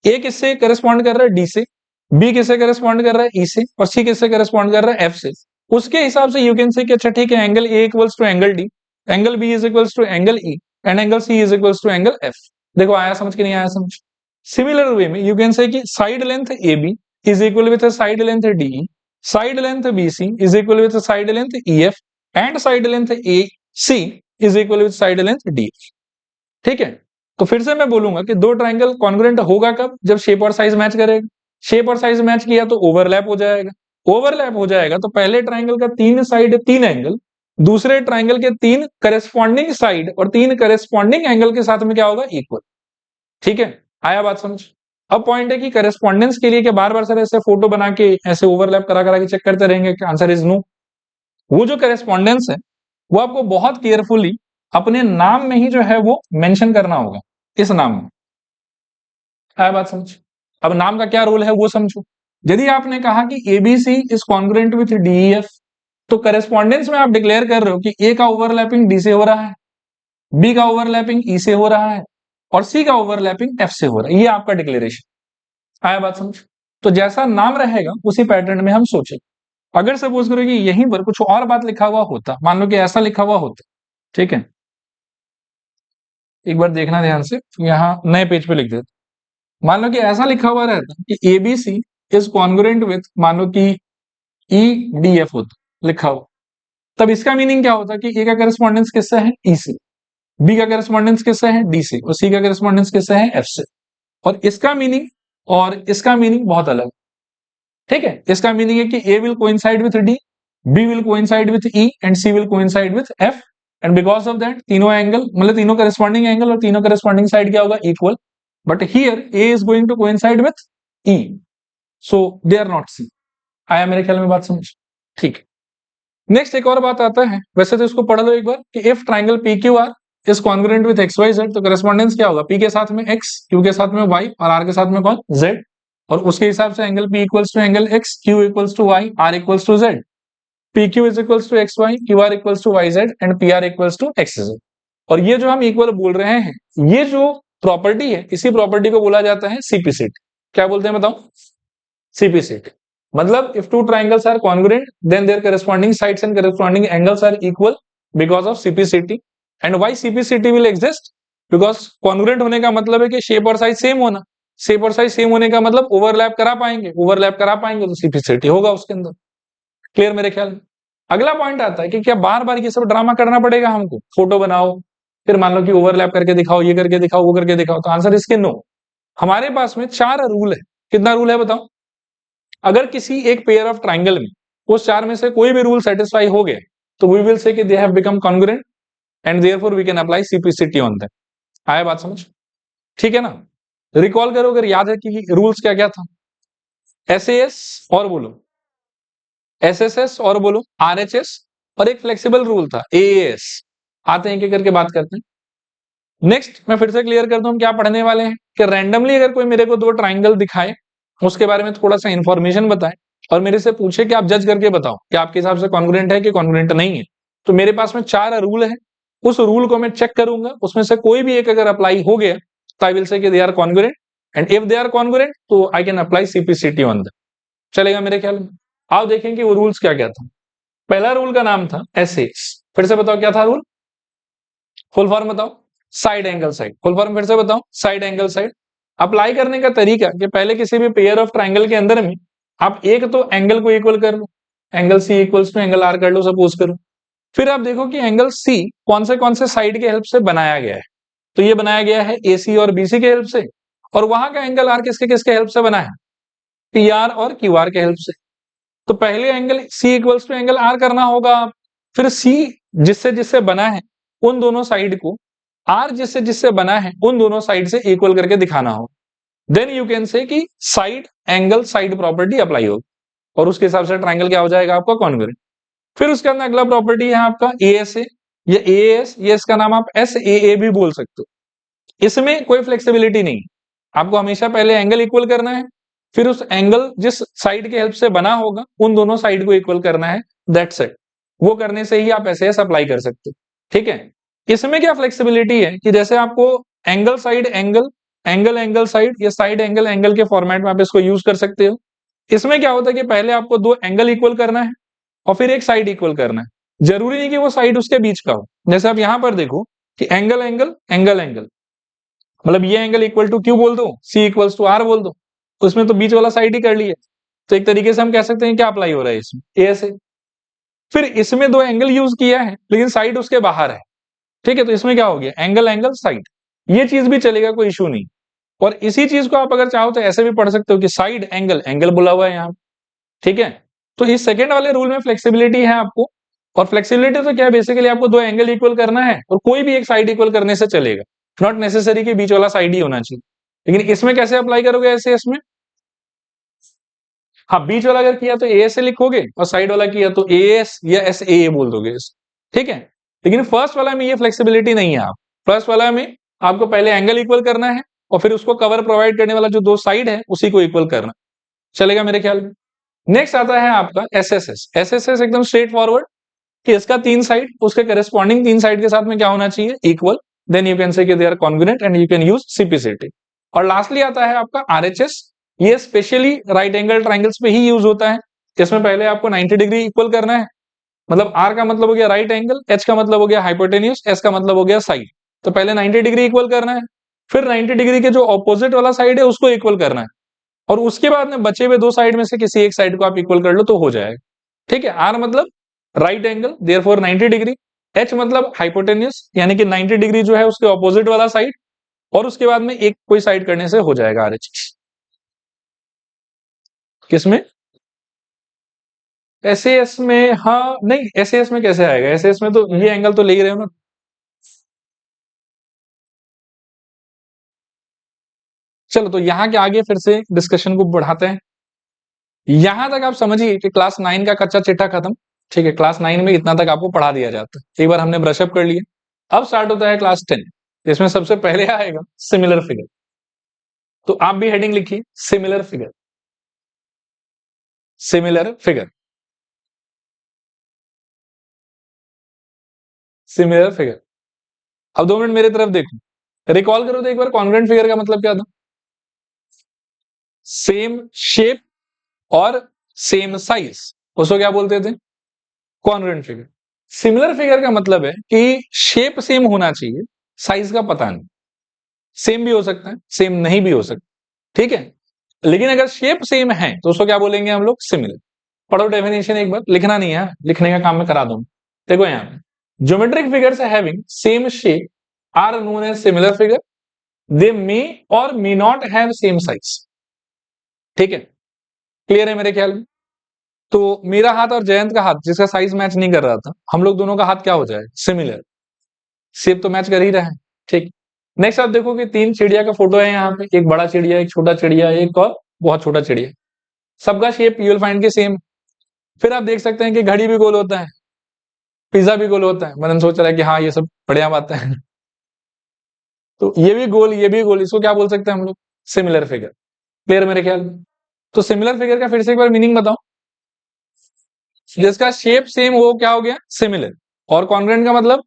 ए किससे करेस्पॉन्ड कर रहा है, डी से। बी किससे करेस्पॉन्ड कर रहा है, ई से। और सी किससे करेस्पॉन्ड कर रहा है, एफ से। उसके हिसाब से यू कैन से कि अच्छा ठीक है, angle A equals to angle D, angle B is equals to angle E, and angle C is equals to angle F. देखो आया समझ के नहीं आया समझ। सिमिलर वे में यू कैन से कि side length A B is equal with a side length DE, side length BC is equal with a side length EF and side length AC is equal with side length DF. ठीक है, तो फिर से मैं बोलूंगा कि दो triangle congruent होगा कब? जब शेप और साइज मैच करेगा। शेप और साइज मैच किया तो ओवरलैप हो जाएगा, ओवरलैप हो जाएगा तो पहले ट्राइंगल का तीन साइड तीन एंगल, दूसरे ट्राइंगल के तीन करेस्पॉन्डिंग साइड और तीन करेस्पॉन्डिंग एंगल के साथ में क्या होगा? इक्वल। ठीक है, आया बात समझ? अब पॉइंट है कि करेस्पॉन्डेंस के लिए क्या बार बार सर ऐसे फोटो बना के ऐसे ओवरलैप करा करा के चेक करते रहेंगे? Answer is no. वो जो करेस्पॉन्डेंस है वो आपको बहुत केयरफुली अपने नाम में ही जो है वो मेंशन करना होगा, इस नाम में। आया बात समझ? अब नाम का क्या रोल है वो समझो। यदि आपने कहा कि ABC is congruent with DEF, तो करेस्पॉन्डेंस में आप डिक्लेयर कर रहे हो कि ए का ओवरलैपिंग डी से हो रहा है, बी का ओवरलैपिंग ई से हो रहा है और सी का ओवरलैपिंग एफ से हो रहा है। ये आपका डिक्लेरेशन। आया बात समझ? तो जैसा नाम रहेगा उसी पैटर्न में हम सोचे। अगर सपोज करो कि यहीं पर कुछ और बात लिखा हुआ होता, मान लो कि ऐसा लिखा हुआ होता, ठीक है, एक बार देखना ध्यान से, यहाँ नए पेज पे लिख देते। मान लो कि ऐसा लिखा हुआ रहता कि एबीसी इज कॉन्ग्रुएंट विथ, मान लो कि ई डी एफ होता लिखा हुआ, तब इसका मीनिंग क्या होता कि ए का करस्पॉन्डेंस किससे है? ई से, बी का करस्पॉन्डेंस किससे है? डी से, और सी का करस्पॉन्डेंस किससे है? एफ से। और इसका मीनिंग और इसका मीनिंग बहुत अलग। ठीक है, इसका मीनिंग है कि A will coincide with D, B will coincide with E and C will coincide with F, and because of that तीनों एंगल, मतलब तीनों करस्पॉन्डिंग एंगल और तीनों करस्पॉन्डिंग साइड क्या होगा? Equal. But here A is going to coincide with E, so they are not C. आया मेरे ख्याल में बात समझ? ठीक है, नेक्स्ट एक और बात आता है, वैसे तो इसको पढ़ लो एक बार, कि if triangle P Q R is congruent with X Y Z, तो करस्पॉन्डेंस क्या होगा? पी के साथ में एक्स, क्यू के साथ में वाई और आर के साथ में कौन? जेड। और उसके हिसाब से angle P equals to angle X, Q equals to Y, R equals to Z. P Q is equals to X Y, Q R equals to Y Z and P R equals to X Z. और ये जो हम equal बोल रहे हैं, ये जो property है, इसी प्रॉपर्टी को बोला जाता है सीपीसीटी। क्या बोलते हैं बताओ? सीपीसीटी। मतलब if two triangles are congruent then their corresponding sides and corresponding angles are equal because of CPCT. And why CPCT will exist? Because congruent होने का मतलब है कि शेप और साइज सेम होना, शेप और साइज सेम होने का मतलब ओवरलैप करा पाएंगे, ओवरलैप करा पाएंगे तो CPCT होगा उसके अंदर। क्लियर मेरे ख्याल में? अगला पॉइंट आता है कि क्या बार बार ये सब ड्रामा करना पड़ेगा हमको? फोटो बनाओ, फिर मान लो कि ओवरलैप करके दिखाओ, ये करके दिखाओ, वो करके दिखाओ। तो आंसर इसके नो। हमारे पास में 4 रूल है। कितना रूल है बताओ? अगर किसी एक पेयर ऑफ ट्राइंगल में उस 4 में से कोई भी रूल सेटिस्फाई हो गए तो वी विल से कि they have become congruent and therefore we can apply CPCT on them. आया बात समझ? ठीक है ना? रिकॉल करो अगर याद है कि रूल्स क्या क्या था। एसएएस और बोलो, एसएसएस और बोलो, आरएचएस, और एक फ्लेक्सिबल रूल था एएएस। आते हैं एक करके बात करते हैं। नेक्स्ट मैं फिर से क्लियर करता हूं क्या पढ़ने वाले हैं, कि रैंडमली अगर कोई मेरे को 2 ट्राइंगल दिखाए, उसके बारे में थोड़ा सा इंफॉर्मेशन बताएं और मेरे से पूछे कि आप जज करके बताओ कि आपके हिसाब से कॉन्ग्रुएंट है कि कॉन्ग्रुएंट नहीं है। तो मेरे पास में 4 रूल है, उस रूल को मैं चेक करूंगा, उसमें से कोई भी एक अगर अप्लाई हो गया तो आई विल से कि they are congruent, and if they are congruent तो I can apply CPCT on them. चलेगा मेरे ख्याल में? आओ देखें कि वो रूल्स क्या क्या था। पहला रूल का नाम था एसएएस। फिर से बताओ क्या था रूल? फुल फॉर्म बताओ? Side angle side. Full form फिर से बताओ? Side angle side. अप्लाई करने का तरीका कि पहले किसी भी पेयर ऑफ ट्राइंगल के अंदर में आप एक तो एंगल को इक्वल कर लो, angle C equals to angle R कर लो सपोज करो। फिर आप देखो कि एंगल सी कौन से साइड के हेल्प से बनाया गया है। तो ये बनाया गया है एसी और बीसी के हेल्प से, और वहां का एंगल आर किसके किसके हेल्प से बना है? पी आर और क्यू आर के हेल्प से। तो पहले angle C equals to angle R करना होगा, फिर सी जिससे जिससे बना है उन दोनों साइड को आर जिससे जिससे बना है उन दोनों साइड से इक्वल करके दिखाना हो। देन यू कैन से कि side angle side property apply होगी और उसके हिसाब से ट्राइंगल क्या हो जाएगा आपका? कॉन्ग्रुएंट। फिर उसके अंदर अगला प्रॉपर्टी है आपका एएसए या एएस, ये इसका नाम आप एसएए भी बोल सकते हो। इसमें कोई फ्लेक्सिबिलिटी नहीं, आपको हमेशा पहले एंगल इक्वल करना है, फिर उस एंगल जिस साइड के हेल्प से बना होगा उन दोनों साइड को इक्वल करना है, दैट्स इट। वो करने से ही आप एसएएस अप्लाई कर सकते हो। ठीक है, इसमें क्या फ्लेक्सिबिलिटी है कि जैसे आपको angle side angle, angle angle side या साइड एंगल एंगल के फॉर्मेट में आप इसको यूज कर सकते हो। इसमें क्या होता है कि पहले आपको 2 एंगल इक्वल करना है और फिर एक साइड इक्वल करना है। जरूरी नहीं कि वो साइड उसके बीच का हो। जैसे आप यहां पर देखो कि एंगल एंगल एंगल एंगल, मतलब ये एंगल इक्वल टू क्यू बोल दो, सी इक्वल्स टू आर बोल दो, उसमें तो बीच वाला साइड ही कर लिया। तो एक तरीके से हम कह सकते हैं क्या अप्लाई हो रहा है इसमें, ए से। फिर इसमें दो एंगल यूज किया है लेकिन साइड उसके बाहर है, ठीक है, तो इसमें क्या हो गया, एंगल एंगल साइड, ये चीज भी चलेगा, कोई इशू नहीं। और इसी चीज को आप अगर चाहो तो ऐसे भी पढ़ सकते हो कि साइड एंगल एंगल बोला हुआ है यहाँ, ठीक है। तो इस सेकंड वाले रूल में फ्लेक्सिबिलिटी है आपको, और फ्लेक्सिबिलिटी तो क्या है, बेसिकली आपको दो एंगल इक्वल करना है और कोई भी एक साइड इक्वल करने से चलेगा, नॉट नेसेसरी कि बीच वाला साइड ही होना चाहिए। लेकिन इसमें कैसे अप्लाई करोगे ऐसे, इसमें हाँ, बीच वाला अगर किया तो ए से लिखोगे और साइड वाला किया तो ए एस या एस ए बोल दोगे, ठीक है। लेकिन फर्स्ट वाला में ये फ्लेक्सिबिलिटी नहीं है, आप फर्स्ट वाला में आपको पहले एंगल इक्वल करना है और फिर उसको कवर प्रोवाइड करने वाला जो दो साइड है उसी को इक्वल करना, चलेगा मेरे ख्याल में। नेक्स्ट आता है आपका S S S. S S S एकदम स्ट्रेट फॉरवर्ड कि इसका तीन साइड उसके करेस्पॉन्डिंग तीन साइड के साथ में क्या होना चाहिए, equal, then you can say they are congruent and you can use CPCT. और लास्टली आता है आपका आरएचएस, ये स्पेशली राइट एंगल ट्राइंगल्स पे ही यूज होता है। इसमें पहले आपको 90 डिग्री इक्वल करना है, मतलब आर का मतलब हो गया राइट एंगल, एच का मतलब हो गया हाइपोटेन्यूज, एस का मतलब हो गया साइड। तो पहले 90 डिग्री इक्वल करना है, फिर 90 डिग्री के जो ऑपोजिट वाला साइड है उसको इक्वल करना है, और उसके बाद में बचे हुए दो साइड में से किसी एक साइड को आप इक्वल कर लो तो हो जाएगा, ठीक है। आर मतलब right angle therefore 90 degree, H मतलब हाइपोटेन्यूज यानी कि 90 डिग्री जो है उसके ऑपोजिट वाला साइड, और उसके बाद में एक कोई साइड करने से हो जाएगा आर एच। किसमें, एस में, हाँ नहीं, एस में कैसे आएगा, एस में तो ये एंगल तो ले ही रहे हो ना। चलो तो यहाँ के आगे फिर से डिस्कशन को बढ़ाते हैं। यहां तक आप समझिए कि क्लास 9 का कच्चा चिट्ठा खत्म, ठीक है। क्लास 9 में इतना तक आपको पढ़ा दिया जाता है, एक बार हमने ब्रशअप कर लिया। अब स्टार्ट होता है क्लास 10, इसमें सबसे पहले आएगा सिमिलर फिगर। तो आप भी हेडिंग लिखिए, similar figure, similar figure, similar figure. अब 2 मिनट मेरी तरफ देखो, रिकॉल करो तो एक बार कॉन्ग्रुएंट फिगर का मतलब क्या था, सेम शेप और सेम साइज, उसको क्या बोलते थे, कॉन्ग्रुएंट फिगर। सिमिलर फिगर का मतलब है कि शेप सेम होना चाहिए, साइज का पता नहीं, सेम भी हो सकता है सेम नहीं भी हो सकता, ठीक है। लेकिन अगर शेप सेम है तो उसको क्या बोलेंगे हम लोग, सिमिलर। पढ़ो डेफिनेशन एक बार, लिखना नहीं है, लिखने का काम मैं करा दूं। देखो यहाँ पे geometric figures having same shape are known as similar figure, they may और may not have same size, ठीक है। क्लियर है मेरे ख्याल में। तो मेरा हाथ और जयंत का हाथ जिसका साइज मैच नहीं कर रहा था, हम लोग दोनों का हाथ क्या हो जाए, सिमिलर, शेप तो मैच कर ही रहा है, ठीक। नेक्स्ट आप देखो कि तीन चिड़िया का फोटो है यहाँ पे, एक बड़ा चिड़िया, एक छोटा चिड़िया, एक और बहुत छोटा चिड़िया, सबका शेप यू विल फाइंड के सेम। फिर आप देख सकते हैं कि घड़ी भी गोल होता है, पिज्जा भी गोल होता है, मनन सोच रहा है कि हाँ ये सब बढ़िया बात है। तो ये भी गोल ये भी गोल, इसको क्या बोल सकते हैं हम लोग, सिमिलर फिगर। क्लियर मेरे ख्याल में। तो सिमिलर फिगर का फिर से एक बार मीनिंग बताओ, जिसका शेप सेम वो क्या हो गया, सिमिलर। और कॉन्ग्रुएंट का मतलब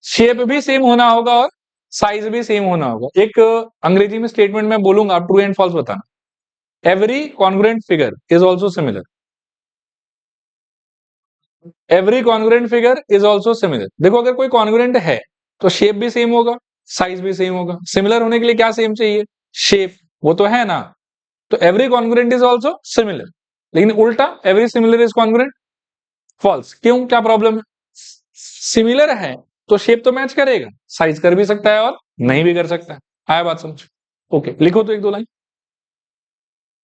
शेप भी सेम होना होगा और साइज भी सेम होना होगा। एक अंग्रेजी में स्टेटमेंट में बोलूंगा, आप ट्रू एंड फॉल्स बताना। Every congruent figure is also similar, every congruent figure is also similar. देखो अगर कोई कॉन्ग्रुएंट है तो शेप भी सेम होगा, साइज भी सेम होगा। सिमिलर होने के लिए क्या सेम चाहिए, शेप, वो तो है ना। तो every congruent is also similar. लेकिन उल्टा every similar is congruent, false. क्यों, क्या प्रॉब्लम है, सिमिलर है तो शेप तो मैच करेगा, साइज कर भी सकता है और नहीं भी कर सकता है। आया बात समझ, ओके। लिखो तो एक दो लाइन,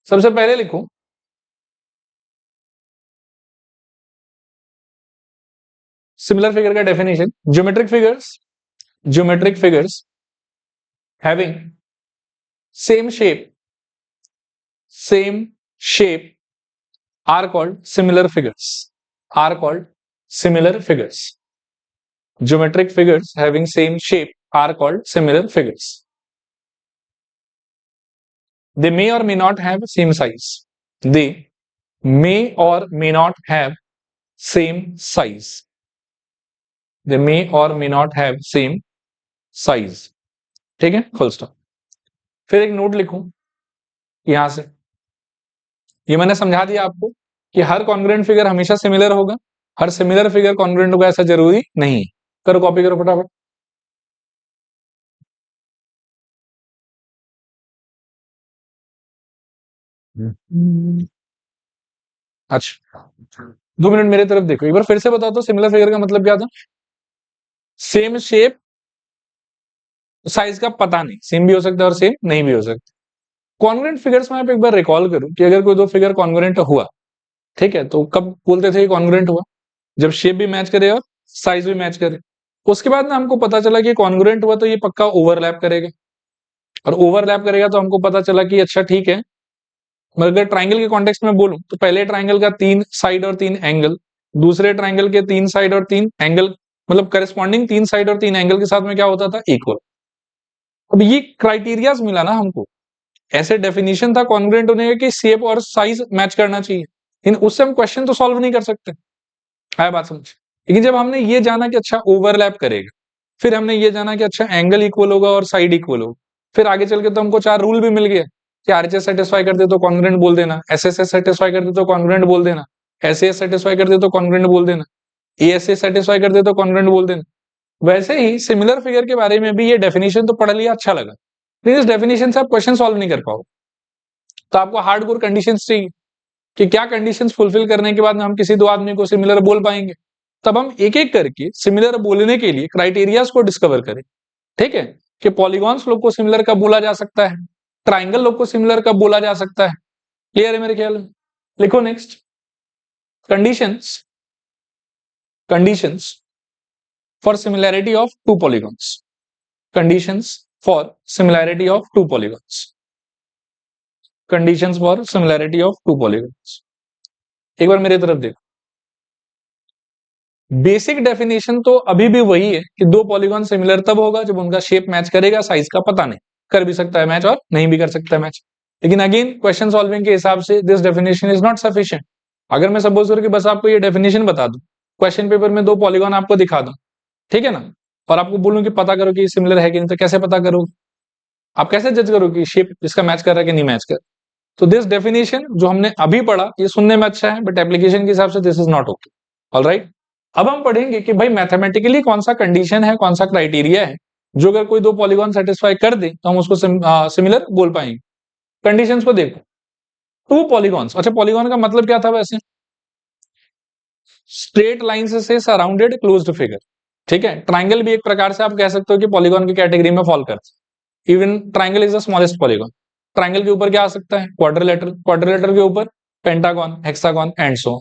सबसे पहले लिखो सिमिलर फिगर का definition. Geometric figures having same shape are called similar figures, are called similar figures. Geometric figures having same shape are called similar figures. They may or may not have same size, they may or may not have same size, they may or may not have same size, ठीक है, full stop. फिर एक note लिखूं यहां से, ये मैंने समझा दिया आपको कि हर कॉन्ग्रुएंट फिगर हमेशा सिमिलर होगा, हर सिमिलर फिगर कॉन्ग्रुएंट होगा ऐसा जरूरी नहीं है। करो कॉपी करो फटाफट। अच्छा, 2 मिनट मेरे तरफ देखो, एक बार फिर से बताओ तो सिमिलर फिगर का मतलब क्या था? सेम शेप, साइज का पता नहीं, सेम भी हो सकता है और सेम नहीं भी हो सकता। कॉन्ग्रुएंट फिगर्स में आप एक बार रिकॉल करो कि अगर कोई दो फिगर कॉन्ग्रुएंट हुआ, ठीक है, तो कब बोलते थे कॉन्ग्रुएंट हुआ? जब शेप भी मैच करे और साइज भी मैच करे। उसके बाद ना हमको पता चला कि कॉन्ग्रुएंट हुआ तो ये पक्का ओवरलैप करेगा, और ओवरलैप करेगा तो हमको पता चला कि अच्छा ठीक है, मगर अगर ट्राइंगल के कॉन्टेक्स्ट में बोलूं तो पहले ट्राइंगल का 3 साइड और 3 एंगल, दूसरे ट्राइंगल के 3 साइड और 3 एंगल, मतलब करस्पॉन्डिंग 3 साइड और 3 एंगल के साथ में क्या होता था? इक्वल। अब ये क्राइटेरियाज मिला ना हमको, ऐसे डेफिनेशन था कॉन्ग्रुएंट होने का कि शेप और साइज मैच करना चाहिए, लेकिन उससे हम क्वेश्चन तो सॉल्व नहीं कर सकते। आया बात समझ? लेकिन जब हमने ये जाना कि अच्छा ओवरलैप करेगा, फिर हमने ये जाना कि अच्छा एंगल इक्वल होगा और साइड इक्वल होगा, फिर आगे चल के तो हमको 4 रूल भी मिल गया कि आरएचएस सेटिस्फाई कर दे तो कॉन्ग्रुएंट बोल देना, एसएसएस सेटिस्फाई कर दे तो कॉन्ग्रुएंट बोल देना, एसएएस सेटिस्फाई कर दे तो कॉन्ग्रुएंट बोल देना, एएसए सेटिस्फाई कर दे तो कॉन्ग्रुएंट बोल देना। वैसे ही सिमिलर फिगर के बारे में भी ये डेफिनेशन तो पढ़ लिया, अच्छा लगा, लेकिन इस डेफिनेशन से आप क्वेश्चन सॉल्व नहीं कर पाओ। तो आपको हार्डकोर कंडीशंस चाहिए कि क्या कंडीशंस फुलफिल करने के बाद में हम किसी दो आदमी को सिमिलर बोल पाएंगे। तब हम एक एक करके सिमिलर बोलने के लिए क्राइटेरियाज को डिस्कवर करें, ठीक है, कि पॉलीगॉन्स लोग को सिमिलर कब बोला जा सकता है, ट्राइंगल लोग को सिमिलर कब बोला जा सकता है। क्लियर है मेरे ख्याल में? लिखो next, conditions, conditions for similarity of two polygons, conditions for similarity of two polygons, conditions for similarity of two polygons. एक बार मेरे तरफ देखो, बेसिक डेफिनेशन तो अभी भी वही है कि दो पॉलीगॉन सिमिलर तब होगा जब उनका शेप मैच करेगा, साइज का पता नहीं, कर भी सकता है मैच और नहीं भी कर सकता है मैच। लेकिन अगेन क्वेश्चन सॉल्विंग के हिसाब से this definition is not sufficient. अगर मैं सपोज करूं कि बस आपको ये डेफिनेशन बता दूं, क्वेश्चन पेपर में दो पॉलीगॉन आपको दिखा दूं, ठीक है ना, और आपको बोलूं कि पता करो कि सिमिलर है कि नहीं, तो कैसे पता करोगे? आप कैसे जज करोगे कि शेप इसका मैच कर रहा है कि नहीं मैच कर? तो दिस डेफिनेशन जो हमने अभी पढ़ा ये सुनने में अच्छा है, बट एप्लीकेशन के हिसाब से this is not okay. Alright, अब हम पढ़ेंगे कि भाई मैथमेटिकली कौन सा कंडीशन है, कौन सा क्राइटेरिया है जो अगर कोई दो पॉलीगॉन सेटिस्फाई कर दे तो हम उसको सिमिलर बोल पाएंगे। कंडीशंस को देखो, टू पॉलीगॉन्स, अच्छा पॉलीगॉन का मतलब क्या था वैसे? स्ट्रेट लाइंस से सराउंडेड क्लोज्ड फिगर, ठीक है। ट्राइंगल भी एक प्रकार से आप कह सकते हो कि पॉलीगॉन की कैटेगरी में फॉल करता है। Even triangle is the smallest polygon. Triangle के ऊपर क्या आ सकता है? क्वाड्रिलेटरल, क्वाड्रिलेटरल के ऊपर पेंटागन, हेक्सागन एंड सो।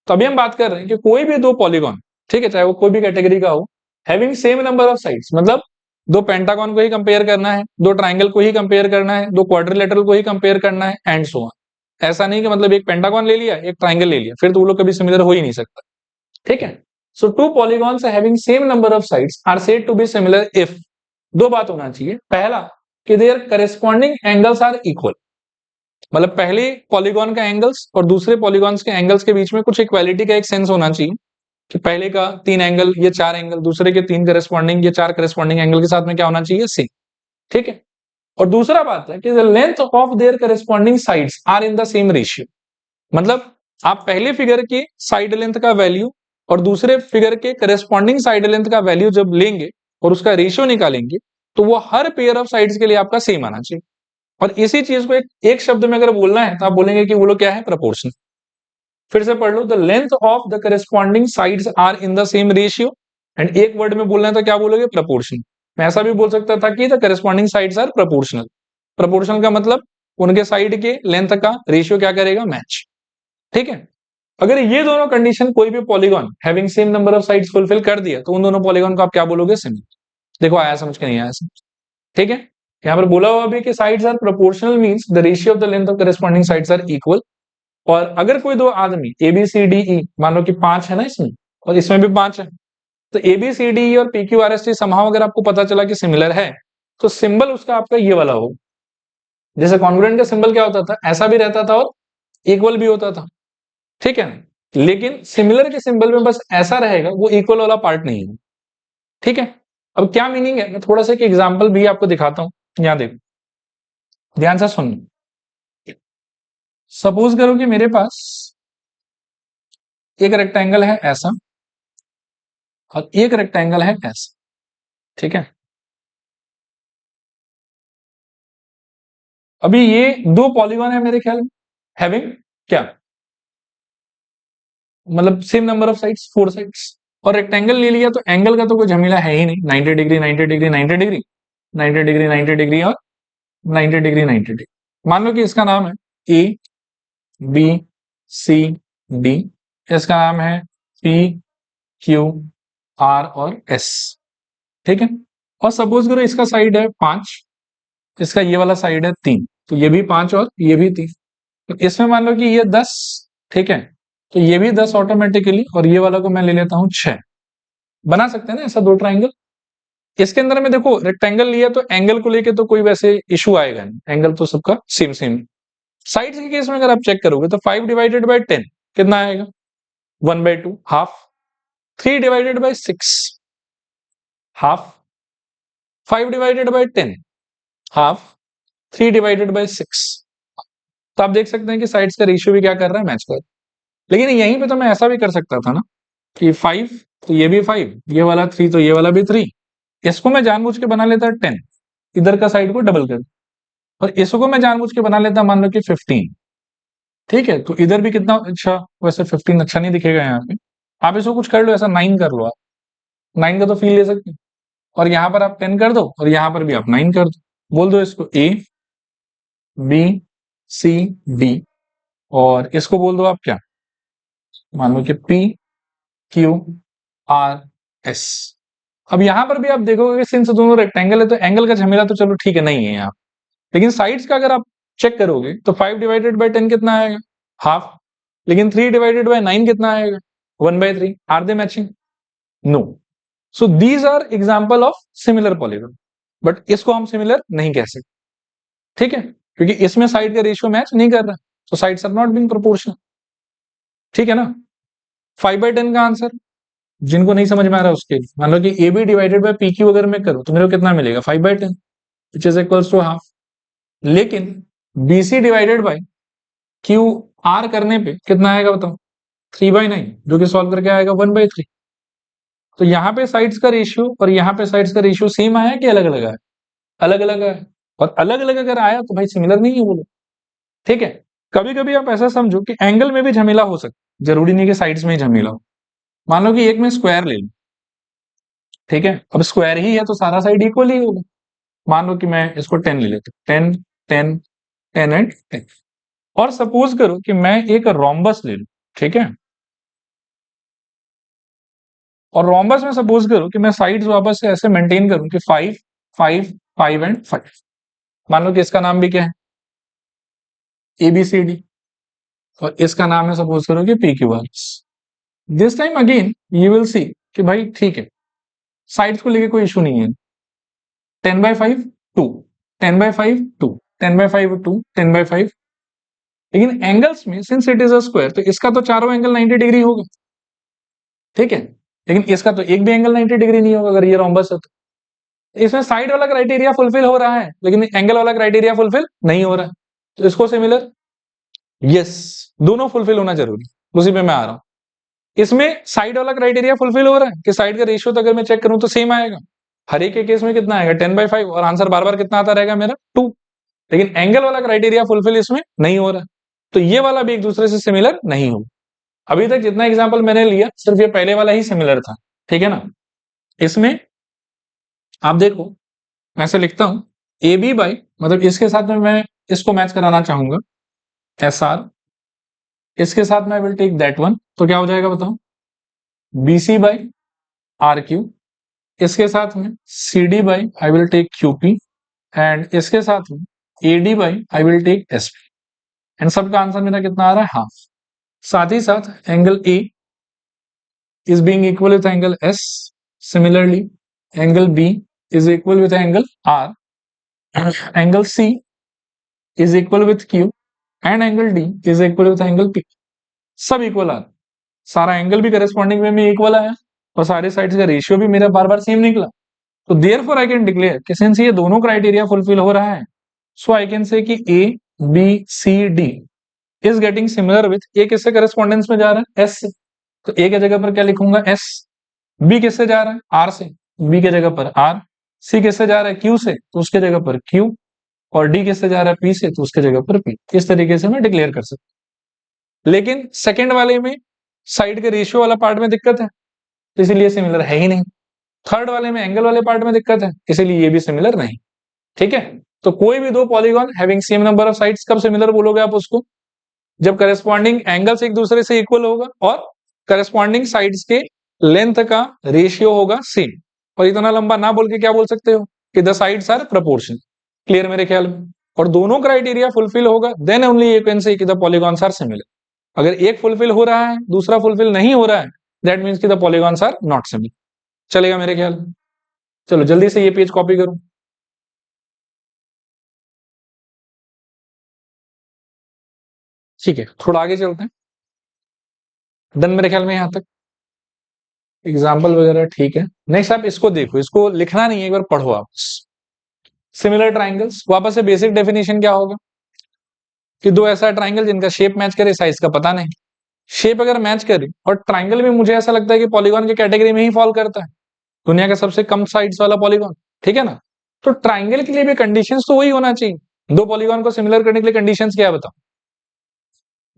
तो अभी हम बात कर रहे हैं कि कोई भी दो पॉलीगॉन, ठीक है, चाहे वो कोई भी कैटेगरी का हो, having same number of sides, मतलब दो पेंटागन को ही कंपेयर करना है, दो ट्राइंगल को ही कंपेयर करना है, दो क्वाड्रिलेटरल को ही कंपेयर करना है एंड सो ऑन। ऐसा नहीं कि मतलब एक पेंटागन ले लिया, एक ट्राइंगल ले लिया, फिर तो वो लोग कभी सिमिलर हो ही नहीं सकता, ठीक है। So two polygons having same number of sides are said to be similar if, दो बात होना चाहिए, पहला कि their corresponding angles are equal, मतलब पहले पॉलीगॉन का एंगल्स और दूसरे पॉलीगॉन्स के एंगल्स के बीच में कुछ इक्वालिटी का एक सेंस होना चाहिए कि पहले का 3 एंगल, ये 4 एंगल, दूसरे के 3 करेस्पॉन्डिंग, ये 4 करेस्पॉन्डिंग एंगल के साथ में क्या होना चाहिए? सेम, ठीक है। और दूसरा बात है कि the length of their corresponding sides are in the same ratio, मतलब आप पहले फिगर के साइड लेंथ का वैल्यू और दूसरे फिगर के करेस्पॉन्डिंग साइड लेंथ का वैल्यू जब लेंगे और उसका रेशियो निकालेंगे तो वो हर पेयर ऑफ साइड्स के लिए आपका सेम आना चाहिए। और इसी चीज को एक शब्द में अगर बोलना है तो आप बोलेंगे कि वो लोग क्या है? प्रपोर्शनल। फिर से पढ़ लो, the length of the corresponding sides are in the same ratio, and एक वर्ड में बोलना है तो क्या बोलोगे? प्रपोर्शनल। मैं ऐसा भी बोल सकता था कि the corresponding sides are proportional. Proportional का मतलब उनके साइड के लेंथ का रेशियो क्या करेगा? मैच, ठीक है। अगर ये दोनों कंडीशन कोई भी polygon having same number of sides fulfil कर दिया तो उन दोनों पॉलीगॉन को आप क्या बोलोगे? सिमिलर। देखो आया समझ के नहीं आया समझ? ठीक है, यहाँ पर बोला हुआ भी कि sides are proportional means the ratio of the length of corresponding sides are equal. और अगर कोई दो आदमी ए बी सी डी ई, मान लो कि 5 है ना इसमें और इसमें भी 5 है, तो ए बी सी डी ई और P Q R S T somehow अगर आपको पता चला कि सिमिलर है तो सिंबल उसका आपका ये वाला हो। जैसे कॉन्ग्रुएंट का सिंबल क्या होता था? ऐसा भी रहता था और इक्वल भी होता था, ठीक है। लेकिन सिमिलर के सिंबल में बस ऐसा रहेगा, वो इक्वल वाला पार्ट नहीं है, ठीक है। अब क्या मीनिंग है, मैं थोड़ा सा एक एग्जांपल भी आपको दिखाता हूं, यहां देखो, ध्यान से सुनना। सपोज करो कि मेरे पास एक रेक्टेंगल है ऐसा और एक रेक्टेंगल है ऐसा, ठीक है। अभी ये दो पॉलीगॉन है मेरे ख्याल में, हैविंग क्या? मतलब same number of sides, 4 sides. और रेक्टेंगल ले लिया तो एंगल का तो कोई झमेला है ही नहीं, 90 degree 90 degree 90 degree 90 degree 90 degree और 90 डिग्री 90 डिग्री। मान लो कि इसका नाम है ए बी सी डी, इसका नाम है पी क्यू आर और एस, ठीक है। और सपोज करो इसका साइड है 5, इसका ये वाला साइड है 3, तो ये भी 5 और ये भी 3। तो इसमें मान लो कि ये 10, ठीक है, तो ये भी 10 ऑटोमेटिकली, और ये वाला को मैं ले लेता हूं 6। बना सकते हैं ना ऐसा दो ट्राइंगल। इसके अंदर में देखो रेक्टेंगल लिया तो एंगल को लेके तो कोई वैसे इशू आएगा नहीं, एंगल तो सबका सेम सेम। साइड्स के केस में अगर आप चेक करोगे तो 5 डिवाइडेड बाय 10 कितना आएगा, 1/2 half. 3 divided by 6 half. 5 divided by 10 half. 3 divided by 6। तो आप देख सकते हैं कि साइड्स का रेशियो भी क्या कर रहा है, मैच कर। लेकिन यहीं पे तो मैं ऐसा भी कर सकता था ना कि 5 तो ये भी 5, ये वाला 3 तो ये वाला भी 3। इसको मैं जानबूझ के बना लेता 10, इधर का साइड को डबल कर, और इसको मैं जानबूझ के बना लेता मान लो कि 15, ठीक है। तो इधर भी कितना अच्छा, वैसे 15 अच्छा नहीं दिखेगा यहाँ पे। आप इसको कुछ कर लो, ऐसा 9 कर लो आप, 9 का तो फील ले सकते हैं। और यहाँ पर आप 10 कर दो और यहाँ पर भी आप 9 कर दो। बोल दो इसको ए बी सी डी, और इसको बोल दो आप क्या, मान लो कि पी क्यू आर एस। अब यहां पर भी आप देखोगे कि सिंस दोनों रेक्टेंगल है तो एंगल का झमेला तो चलो ठीक है नहीं है यहाँ, लेकिन साइड्स का अगर आप चेक करोगे तो 5 डिवाइडेड बाय 10 कितना आएगा, हाफ। लेकिन 3 डिवाइडेड बाय 9 कितना आएगा, 1/3। Are they matching, no. So these are example of similar polygon, but इसको हम सिमिलर नहीं कह सकते, ठीक है, क्योंकि इसमें साइड का रेशियो मैच नहीं कर रहा, तो sides are not being proportional, ठीक है ना। 5/10 का आंसर जिनको नहीं समझ में आ रहा उसके लिए, मान लो कि A B divided by P Q अगर मैं करूं तो मेरे को कितना मिलेगा, 5/10, which is equals to half. लेकिन B C divided by Q R करने पे कितना आएगा बताओ, 3/9, जो कि सॉल्व करके आएगा 1/3। तो यहाँ पे साइड्स का रेशियो और यहाँ पे साइड्स का रेशियो सेम आया कि अलग अलग आया, अलग अलग आया। और अलग अलग अगर आया तो भाई सिमिलर नहीं है बोलो, ठीक है। कभी कभी आप ऐसा समझो कि एंगल में भी झमेला हो सकता है, जरूरी नहीं कि साइड्स में ही झमेला हो। मान लो कि एक में स्क्वायर ले लो, ठीक है, अब स्क्वायर ही है तो सारा साइड इक्वल ही होगा। मान लो कि मैं इसको 10 ले लेता हूं, 10 10 10 एंड 10। और सपोज करो कि मैं एक रोम्बस ले लूं, ठीक है, और रोम्बस में सपोज करो कि मैं साइड्स वापस से ऐसे मेंटेन करूं कि 5 5 5 एंड 5। मान लो कि इसका नाम भी क्या है, ABCD, और इसका नाम है सपोज करो कि PQR। This time again you will see कि भाई ठीक है, साइड्स को लेके कोई इशू नहीं है। 10/5 2, 10/5 2, 10/5 2, 10/5। लेकिन एंगल्स में since it is a square तो इसका तो चारों एंगल 90 डिग्री होगा, ठीक है। लेकिन इसका तो एक भी एंगल 90 डिग्री नहीं होगा अगर ये रोम्बस है तो। इसमें साइड वाला क्राइटेरिया फुलफिल हो रहा है लेकिन एंगल वाला क्राइटेरिया फुलफिल नहीं हो रहा है, तो इसको सिमिलर, यस, दोनों फुलफिल होना जरूरी, उसी पे मैं आ रहा हूं। इसमें साइड वाला क्राइटेरिया फुलफिल हो रहा है कि साइड का रेशियो तो अगर मैं चेक करूं तो सेम आएगा, हर एक के केस में कितना आएगा 10/5, और आंसर बार बार कितना आता रहेगा मेरा 2। लेकिन एंगल वाला क्राइटेरिया फुलफिल इसमें नहीं हो रहा, तो ये वाला भी एक दूसरे से सिमिलर नहीं हो। अभी तक जितना एग्जाम्पल मैंने लिया सिर्फ ये पहले वाला ही सिमिलर था, ठीक है ना। इसमें आप देखो मैं ऐसे लिखता हूं ए बी बाई, मतलब इसके साथ में मैं इसको मैच कराना चाहूंगा SR, इसके साथ में I will take that one, तो क्या हो जाएगा बताओ, BC बाई RQ। इसके साथ में CD by I will take QP, and इसके साथ में AD by I will take SP। And सबका आंसर मेरा कितना आ रहा है, हाफ। साथ ही साथ angle A is being equal with angle S. Similarly, angle B is equal with angle R. Angle C is equal with Q, and angle D is equal with angle P. सब equal आ, सारा angle भी corresponding वे में equal आया और सारे sides का ratio भी मेरा बार बार सेम निकला। तो देयरफॉर आई कैन डिक्लेयर कि सिंस ये दोनों क्राइटेरिया फुलफिल हो रहा है, सो आई कैन से कि A B C D is getting similar with, A किससे करेस्पॉन्डेंस में जा रहा है, S से, तो ए के जगह पर क्या लिखूंगा S। बी किससे जा रहा है, आर से, बी के जगह पर आर। सी किससे जा रहा है, क्यू से, तो उसके जगह पर क्यू। और डी किससे जा रहा है, पी से, तो उसके जगह पर पी। इस तरीके से मैं डिक्लेयर कर सकता हूं। लेकिन सेकंड वाले में साइड के रेशियो वाला पार्ट में दिक्कत है, तो इसीलिए सिमिलर है ही नहीं। थर्ड वाले में एंगल वाले पार्ट में दिक्कत है, इसीलिए ये भी सिमिलर नहीं। ठीक है, तो कोई भी दो polygon having same number of sides कब सिमिलर बोलोगे आप उसको? जब करस्पॉन्डिंग एंगल्स एक दूसरे से इक्वल होगा और करस्पॉन्डिंग साइड्स के लेंथ का रेशियो होगा सेम। और इतना लंबा ना बोल के क्या बोल सकते हो कि the sides are proportional. Clear मेरे ख्याल में? और दोनों क्राइटेरिया फुलफिल होगा then only you can say कि द पॉलीगॉन्स आर सिमिलर। अगर एक फुलफिल हो रहा है दूसरा फुलफिल नहीं हो रहा है, दैट मीन्स कि the polygons are not similar. चलेगा मेरे ख्याल में? चलो जल्दी से ये पेज कॉपी करो। ठीक है, थोड़ा आगे चलते हैं। डन मेरे ख्याल में यहां तक एग्जाम्पल वगैरह ठीक है। नेक्स्ट आप इसको देखो, इसको लिखना नहीं है, एक बार पढ़ो आप। सिमिलर ट्राइंगल्स, वापस से बेसिक डेफिनेशन क्या होगा कि दो ऐसा ट्राइंगल जिनका शेप मैच करे, साइज का पता नहीं। शेप अगर मैच करे, और ट्राइंगल भी मुझे ऐसा लगता है कि पॉलीगॉन की कैटेगरी में ही फॉल करता है, दुनिया का सबसे कम साइड्स वाला पॉलीगॉन। ठीक है ना? तो ट्राइंगल के लिए भी कंडीशंस तो वही होना चाहिए। दो पॉलीगॉन को सिमिलर करने के लिए कंडीशंस क्या है बताओ?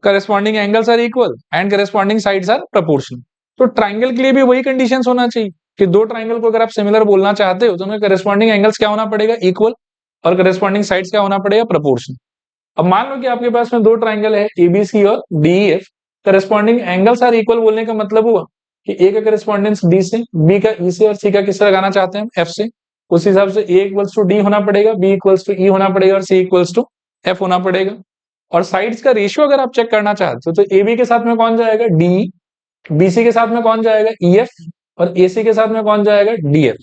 Corresponding angles are equal and corresponding sides are proportional. तो ट्राइंगल के लिए भी वही कंडीशंस होना चाहिए कि दो ट्राइंगल को अगर आप सिमिलर बोलना चाहते हो तो उनमें करस्पॉन्डिंग एंगल्स क्या होना पड़ेगा? इक्वल, और करस्पॉन्डिंग साइड्स क्या होना पड़ेगा? प्रोपोर्शनल। अब मान लो कि आपके पास में दो ट्राइंगल है एबीसी और DEF, corresponding angles are equal बोलने का मतलब हुआ कि ए का करस्पॉन्डेंस डी से, बी का ई से, और सी का किससे लगाना चाहते हैं? एफ से। उस हिसाब से ए इक्वल्स टू डी होना पड़ेगा, बी इक्वल्स टू ई होना पड़ेगा, और सी इक्वल्स टू एफ होना पड़ेगा। और साइड्स का रेशियो अगर आप चेक करना चाहते हो तो ए बी के साथ में कौन जाएगा? डी। बीसी के साथ में कौन जाएगा? E F. और एसी के साथ में कौन जाएगा? D F.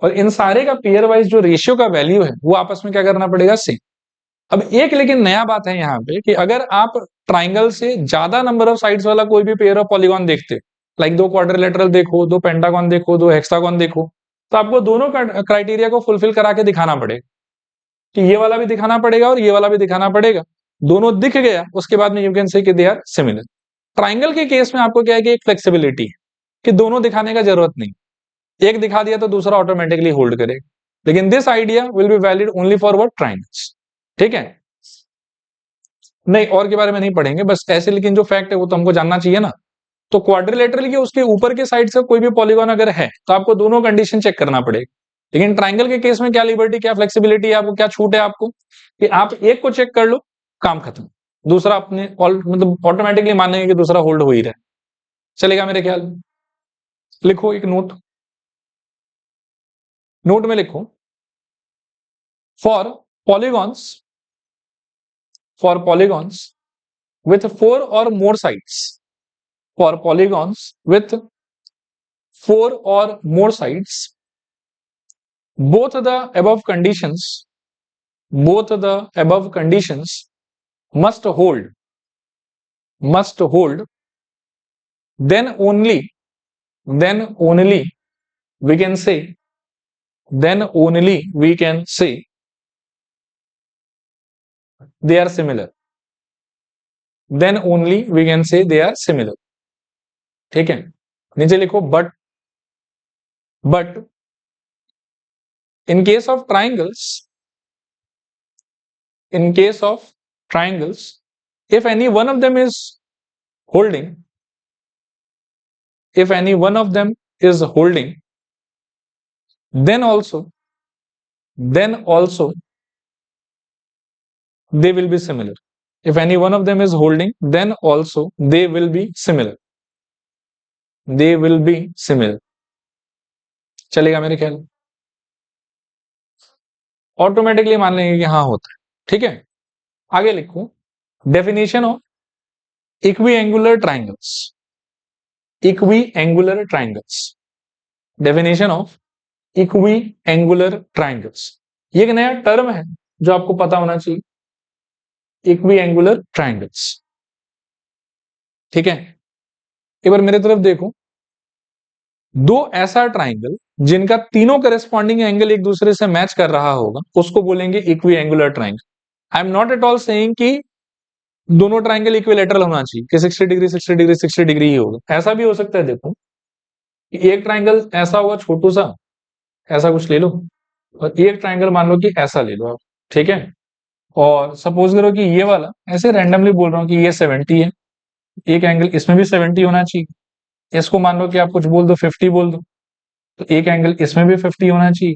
और इन सारे का पेयर वाइज जो रेशियो का वैल्यू है वो आपस में क्या करना पड़ेगा? सेम। अब एक लेकिन नया बात है यहाँ पे कि अगर आप ट्राइंगल से ज्यादा नंबर ऑफ साइड्स वाला कोई भी पेयर ऑफ पॉलीगॉन देखते हो, लाइक दो क्वाड्रिलेटरल देखो, दो पेंटागन देखो, दो हेक्सागन देखो, तो आपको दोनों क्राइटेरिया को फुलफिल करा के दिखाना पड़ेगा कि ये वाला भी दिखाना पड़ेगा और ये वाला भी दिखाना पड़ेगा। दोनों दिख गया उसके बाद में यू कैन से कि दे आर सिमिलर। ट्राइंगल के केस में आपको क्या है कि एक फ्लेक्सिबिलिटी है कि दोनों दिखाने का जरूरत नहीं, एक दिखा दिया तो दूसरा ऑटोमेटिकली होल्ड करेगा। लेकिन this idea will be valid only for what? Triangles. ठीक है, नहीं और के बारे में नहीं पढ़ेंगे, बस ऐसे, लेकिन जो फैक्ट है वो तो हमको जानना चाहिए ना। तो क्वाड्रिलेटरल के उसके ऊपर के साइड से कोई भी पॉलीगॉन अगर है तो आपको दोनों कंडीशन चेक करना पड़ेगा। लेकिन ट्राइंगल के केस में क्या लिबर्टी, क्या फ्लेक्सिबिलिटी है आपको, क्या छूट है आपको कि आप एक को चेक कर लो, काम खत्म, दूसरा अपने मतलब ऑटोमेटिकली मानेंगे कि दूसरा होल्ड हो ही रहा है। चलेगा मेरे ख्याल में? लिखो एक नोट, नोट में लिखो for polygons, for polygons with four or more sides, for polygons with four or more sides, both the above conditions, both the above conditions must hold, must hold, then only, then only we can say, then only we can say they are similar, then only we can say they are similar. ठीक है, नीचे लिखो but in case of triangles, in case of triangles, if any one of them is holding, if any one of them is holding, then also they will be similar. If any one of them is holding, then also they will be similar, they will be similar. चलेगा मेरे ख्याल? Automatically मान लेंगे कि हाँ होता है। ठीक है, आगे लिखो definition of equiangular triangles, equiangular triangles, definition of equiangular triangles. ये एक नया टर्म है जो आपको पता होना चाहिए, इक्विएंगुलर ट्राइंगल्स। ठीक है, एक बार मेरे तरफ देखो, दो ऐसा ट्राइंगल जिनका तीनों करस्पॉन्डिंग एंगल एक दूसरे से मैच कर रहा होगा उसको बोलेंगे equiangular triangle. I am not at all saying कि दोनों ट्राइंगल इक्विलेटरल होना चाहिए कि 60 डिग्री 60 डिग्री 60 डिग्री ही होगा, ऐसा भी हो सकता है। देखो कि एक ट्राइंगल ऐसा होगा छोटू सा, ऐसा कुछ ले लो, और एक ट्राइंगल मान लो कि ऐसा ले लो आप। ठीक है, और सपोज करो कि ये वाला, ऐसे रैंडमली बोल रहा हूँ कि ये 70 है, एक एंगल इसमें भी 70 होना चाहिए। इसको मान लो कि आप कुछ बोल दो 50 बोल दो, तो एक एंगल इसमें भी 50 होना चाहिए।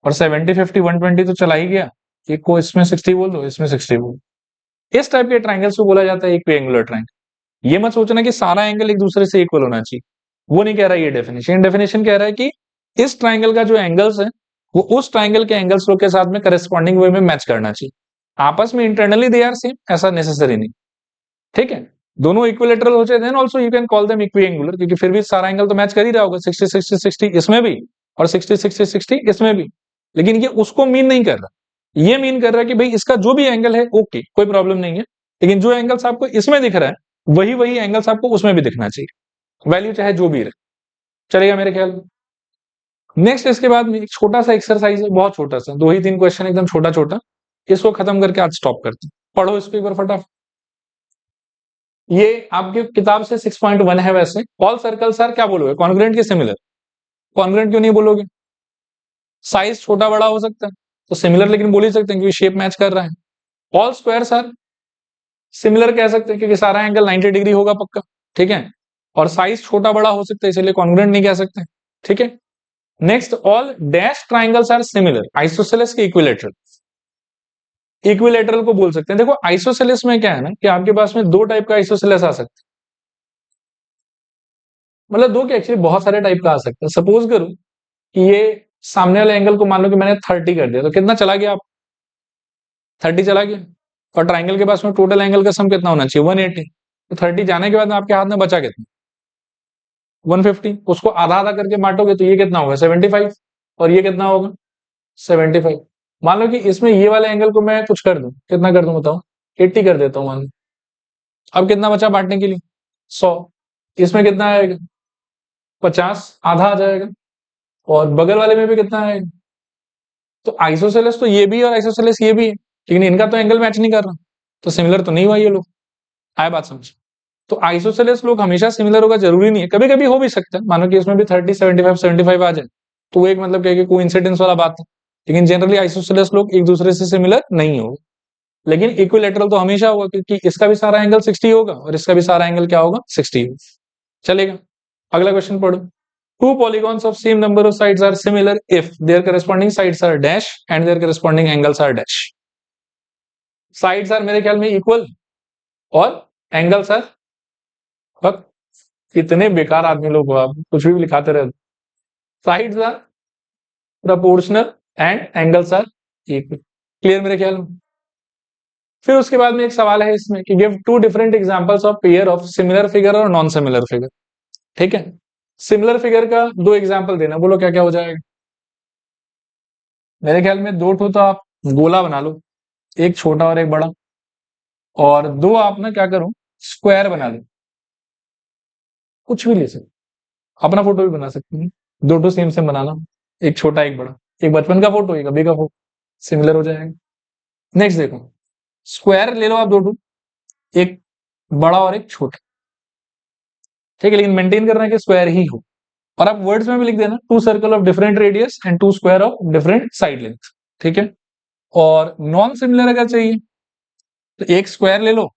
और 70 50 120 तो चला ही गया। एक को इसमें 60 बोल दो, इसमें 60 बोल दो। इस टाइप के ट्राइंगल्स को बोला जाता है इक्विएंगुलर ट्राइंगल। ये मत सोचना कि सारा एंगल एक दूसरे से इक्वल होना चाहिए, वो नहीं कह रहा ये डेफिनेशन। डेफिनेशन कह रहा है कि इस ट्राइंगल का जो एंगल्स है वो उस ट्राइंगल के एंगल्स के साथ में करस्पॉन्डिंग वे में मैच करना चाहिए। आपस में इंटरनली दे आर सेम ऐसा नेसेसरी नहीं। ठीक है, दोनों इक्विलेटरल हो जाए then also you can call them equiangular, क्योंकि फिर भी सारा एंगल तो मैच कर ही रहा होगा। 60 60 60 इसमें भी और 60 60 60 इसमें भी। लेकिन ये उसको मीन नहीं कर रहा, ये मीन कर रहा है कि भाई इसका जो भी एंगल है ओके कोई प्रॉब्लम नहीं है, लेकिन जो एंगल्स आपको इसमें दिख रहा है वही वही एंगल्स आपको उसमें भी दिखना चाहिए, वैल्यू चाहे जो भी रहे। चलेगा मेरे ख्याल में। नेक्स्ट इसके बाद में एक छोटा सा एक्सरसाइज है, बहुत छोटा सा, 2 ही 3 क्वेश्चन एकदम छोटा छोटा। इसको खत्म करके आज स्टॉप करते हैं। पढ़ो इसको एक बार फटाफट। ये आपकी किताब से 6.1 है। वैसे ऑल सर्कल्स आर क्या बोलोगे, कॉन्ग्रुएंट के सिमिलर? कॉन्ग्रुएंट क्यों नहीं बोलोगे? साइज छोटा बड़ा हो सकता है तो सिमिलर लेकिन बोल ही सकते हैं क्योंकि शेप मैच कर रहा है। ऑल स्क्वायर्स आर सिमिलर कह सकते हैं क्योंकि सारा एंगल 90 डिग्री होगा पक्का। ठीक है, और साइज छोटा बड़ा हो सकता है इसलिए कॉन्ग्रुएंट नहीं कह सकते। ठीक है, next all dash triangles are similar isosceles के इक्विलेटरल। इक्विलेटरल को बोल सकते हैं। देखो आइसोसेलेस में क्या है ना कि आपके पास में 2 टाइप का आइसोसेलेस आ सकता है, मतलब दो के एक्चुअली बहुत सारे टाइप का आ सकता है। सपोज करो कि ये सामने वाले एंगल को मान लो कि मैंने 30 कर दिया, तो कितना चला गया? आप 30 चला गया। और ट्राइंगल के पास में टोटल एंगल का सम कितना होना चाहिए? 180। तो 30 जाने के बाद में आपके हाथ में बचा कितना? 150। उसको आधा आधा करके बांटोगे तो ये कितना होगा? 75। और ये कितना होगा? 75। मान लो कि इसमें ये वाले एंगल को मैं कुछ कर दूं, कितना कर दूं बताओ? 80 कर देता हूं मान लो। अब कितना बचा बांटने के लिए? 100। इसमें कितना आएगा? 50, आधा आ जाएगा। और बगल वाले में भी कितना आएगा? तो आइसोसेलेस तो ये भी है और आइसोसेलेस ये भी है, लेकिन इनका तो एंगल मैच नहीं कर रहा, तो सिमिलर तो नहीं हुआ ये लोग। आया बात समझ? तो आइसोसेलेस लोग हमेशा सिमिलर होगा जरूरी नहीं है, कभी कभी हो भी सकता है। मानो कि इसमें भी 30 75 75 आ जाए तो वो एक मतलब क्या कोई इंसिडेंस वाला बात है। लेकिन जनरली आइसोसेलेस लोग एक दूसरे से सिमिलर नहीं होगा। लेकिन इक्विलेटरल तो हमेशा होगा क्योंकि इसका भी सारा एंगल 60 होगा और इसका भी सारा एंगल क्या होगा? 60 होगा। चलेगा, अगला क्वेश्चन पढ़ो। Two polygons of same number of sides are similar if their corresponding sides are dash and their corresponding angles are dash. Sides are मेरे ख्याल में इक्वल और एंगल्स आर, बट कितने बेकार आदमी लोग हो आप, कुछ भी लिखाते रहते। Sides are proportional and angles are equal. Clear मेरे ख्याल में। फिर उसके बाद में एक सवाल है इसमें कि give 2 different examples of pair of similar figure और नॉन सिमिलर फिगर। ठीक है, सिमिलर फिगर का 2 एग्जांपल देना, बोलो क्या क्या हो जाएगा? मेरे ख्याल में 2 तो आप गोला बना लो, एक छोटा और एक बड़ा, और 2 आप ना क्या करो स्क्वायर बना लो। कुछ भी ले सकते, अपना फोटो भी बना सकते हैं। 2 तो सेम सेम बनाना, एक छोटा एक बड़ा, एक बचपन का फोटो एक अभी का फोटो, सिमिलर हो जाएगा। नेक्स्ट देखो, स्क्वायर ले लो आप 2, एक बड़ा और एक छोटा। ठीक है, लेकिन मेंटेन करना है कि स्क्वायर ही हो। और आप वर्ड्स में भी लिख देना 2 circle of different radius and 2 square of different side length. ठीक है, और नॉन सिमिलर अगर चाहिए तो एक स्क्वायर ले लो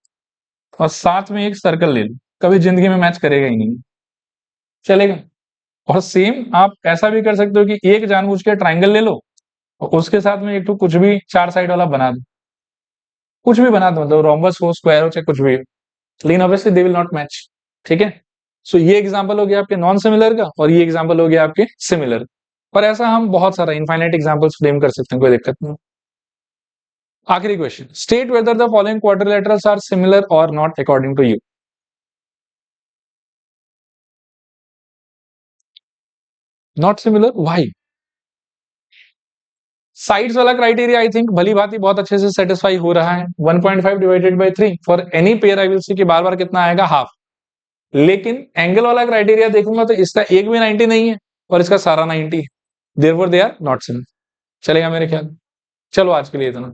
और साथ में एक सर्कल ले लो, कभी जिंदगी में मैच करेगा ही नहीं। चलेगा। और सेम आप ऐसा भी कर सकते हो कि एक जानबूझ के ट्राइंगल ले लो और उसके साथ में एक तो कुछ भी 4 साइड वाला बना दो, कुछ भी बना दो, मतलब रोम्बस हो स्क्वायर हो चाहे कुछ भी हो, लेकिन obviously they will not match. ठीक है, सो ये एग्जांपल हो गया आपके नॉन सिमिलर का और ये एग्जांपल हो गया आपके सिमिलर। पर ऐसा हम बहुत सारा इनफाइनाइट एग्जांपल्स फ्रेम कर सकते हैं, कोई दिक्कत नहीं। आखिरी question, state whether the following quadrilaterals are similar और not according to you. Not similar, why? Sides वाला क्राइटेरिया आई थिंक भली भांति बहुत अच्छे से सेटिस्फाई हो रहा है। 1.5 divided by 3 for any pair I will see कि बार बार कितना आएगा? हाफ। लेकिन एंगल वाला क्राइटेरिया देखूंगा तो इसका एक भी 90 नहीं है और इसका सारा 90 है, therefore they are not similar. चलेगा मेरे ख्याल। चलो आज के लिए इतना।